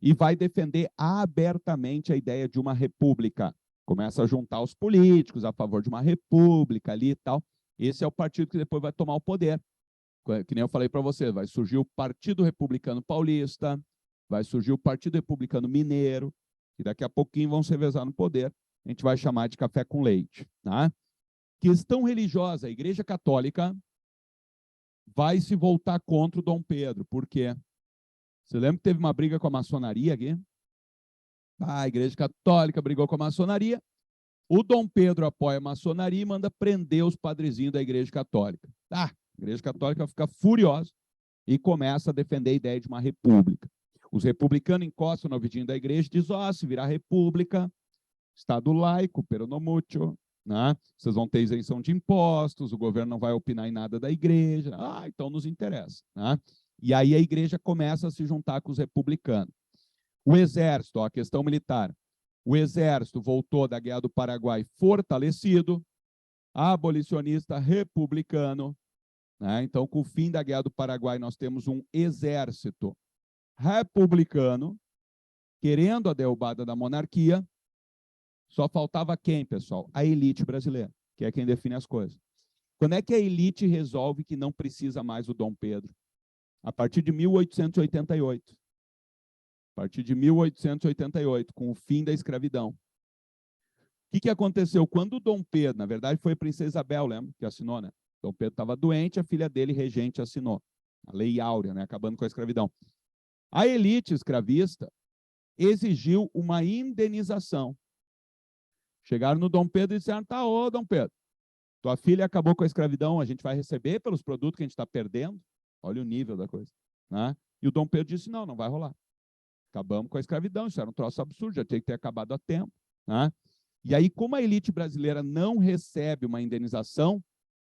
e vai defender abertamente a ideia de uma república. Começa a juntar os políticos a favor de uma república ali e tal. Esse é o partido que depois vai tomar o poder. Que nem eu falei para você, vai surgir o Partido Republicano Paulista, vai surgir o Partido Republicano Mineiro, que daqui a pouquinho vão se revezar no poder. A gente vai chamar de café com leite. Tá? Questão religiosa, a Igreja Católica vai se voltar contra o Dom Pedro. Por quê? Você lembra que teve uma briga com a maçonaria aqui? A Igreja Católica brigou com a maçonaria. O Dom Pedro apoia a maçonaria e manda prender os padrezinhos da Igreja Católica. A Igreja Católica fica furiosa e começa a defender a ideia de uma república. Os republicanos encostam no ouvidinho da igreja e dizem, se virar república, Estado laico, peronomútil, né? Vocês vão ter isenção de impostos, o governo não vai opinar em nada da igreja. Então nos interessa. Né? E aí a igreja começa a se juntar com os republicanos. O exército, a questão militar. O exército voltou da Guerra do Paraguai fortalecido, abolicionista republicano. Né? Então, com o fim da Guerra do Paraguai, nós temos um exército republicano querendo a derrubada da monarquia. Só faltava quem, pessoal? A elite brasileira, que é quem define as coisas. Quando é que a elite resolve que não precisa mais do Dom Pedro? A partir de 1888. A partir de 1888, com o fim da escravidão. O que aconteceu? Quando o Dom Pedro, na verdade foi a princesa Isabel, lembra? Que assinou, né? Dom Pedro estava doente, a filha dele, regente, assinou. A Lei Áurea, né? Acabando com a escravidão. A elite escravista exigiu uma indenização. Chegaram no Dom Pedro e disseram, tá, ô Dom Pedro, tua filha acabou com a escravidão, a gente vai receber pelos produtos que a gente está perdendo. Olha o nível da coisa. Né? E o Dom Pedro disse, não, não vai rolar. Acabamos com a escravidão, isso era um troço absurdo, já tinha que ter acabado a tempo. Né? E aí, como a elite brasileira não recebe uma indenização,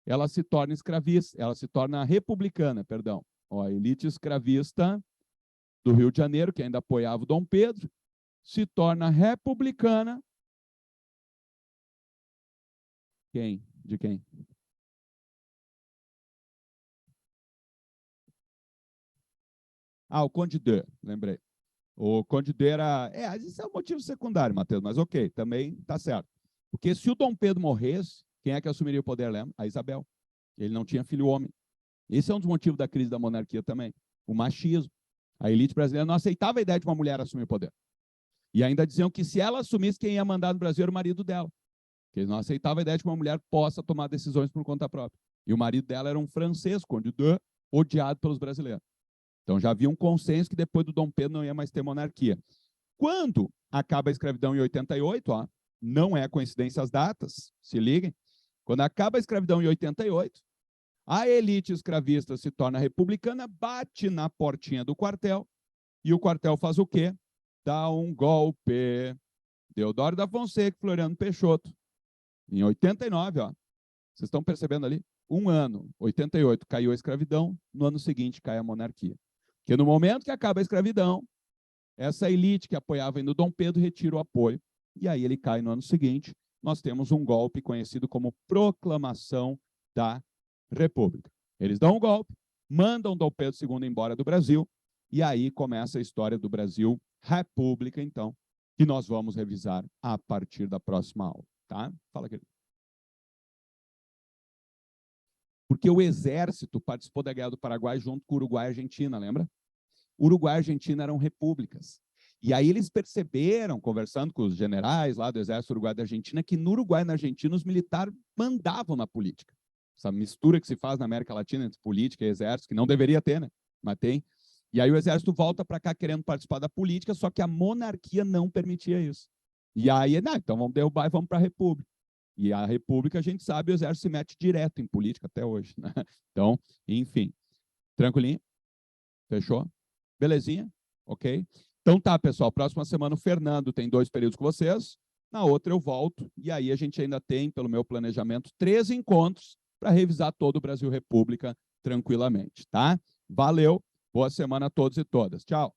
ela se torna escravista, ela se torna republicana, perdão. Ó, a elite escravista do Rio de Janeiro, que ainda apoiava o Dom Pedro, se torna republicana. Quem? De quem? O Conde de, lembrei. O Conde de era... isso é um motivo secundário, Matheus, mas ok, também está certo. Porque se o Dom Pedro morresse, quem é que assumiria o poder, lembra? A Isabel. Ele não tinha filho homem. Esse é um dos motivos da crise da monarquia também. O machismo. A elite brasileira não aceitava a ideia de uma mulher assumir o poder. E ainda diziam que se ela assumisse, quem ia mandar no Brasil era o marido dela. Que eles não aceitavam a ideia de que uma mulher possa tomar decisões por conta própria. E o marido dela era um francês, Conde d'Eu, odiado pelos brasileiros. Então já havia um consenso que depois do Dom Pedro não ia mais ter monarquia. Quando acaba a escravidão em 88, ó, não é coincidência as datas, se liguem. Quando acaba a escravidão em 88, a elite escravista se torna republicana, bate na portinha do quartel, e o quartel faz o quê? Dá um golpe. Deodoro da Fonseca, Floriano Peixoto. Em 89, ó, vocês estão percebendo ali? Um ano, 88, caiu a escravidão, no ano seguinte cai a monarquia. Porque no momento que acaba a escravidão, essa elite que apoiava ainda o Dom Pedro retira o apoio, e aí ele cai no ano seguinte. Nós temos um golpe conhecido como Proclamação da República. Eles dão um golpe, mandam Dom Pedro II embora do Brasil, e aí começa a história do Brasil República, então, que nós vamos revisar a partir da próxima aula. Tá? Fala, querido. Porque o exército participou da Guerra do Paraguai junto com o Uruguai e a Argentina, lembra? Uruguai e Argentina eram repúblicas. E aí eles perceberam, conversando com os generais lá do Exército Uruguai e da Argentina, que no Uruguai e na Argentina os militares mandavam na política. Essa mistura que se faz na América Latina entre política e exército, que não deveria ter, né? Mas tem. E aí o exército volta para cá querendo participar da política, só que a monarquia não permitia isso. E aí, não, então vamos derrubar e vamos para a república. E a república, a gente sabe, o exército se mete direto em política até hoje, né? Então, enfim. Tranquilinho? Fechou? Belezinha? Ok? Então tá, pessoal. Próxima semana o Fernando tem 2 períodos com vocês. Na outra eu volto. E aí a gente ainda tem, pelo meu planejamento, 3 encontros para revisar todo o Brasil República tranquilamente, tá? Valeu. Boa semana a todos e todas. Tchau.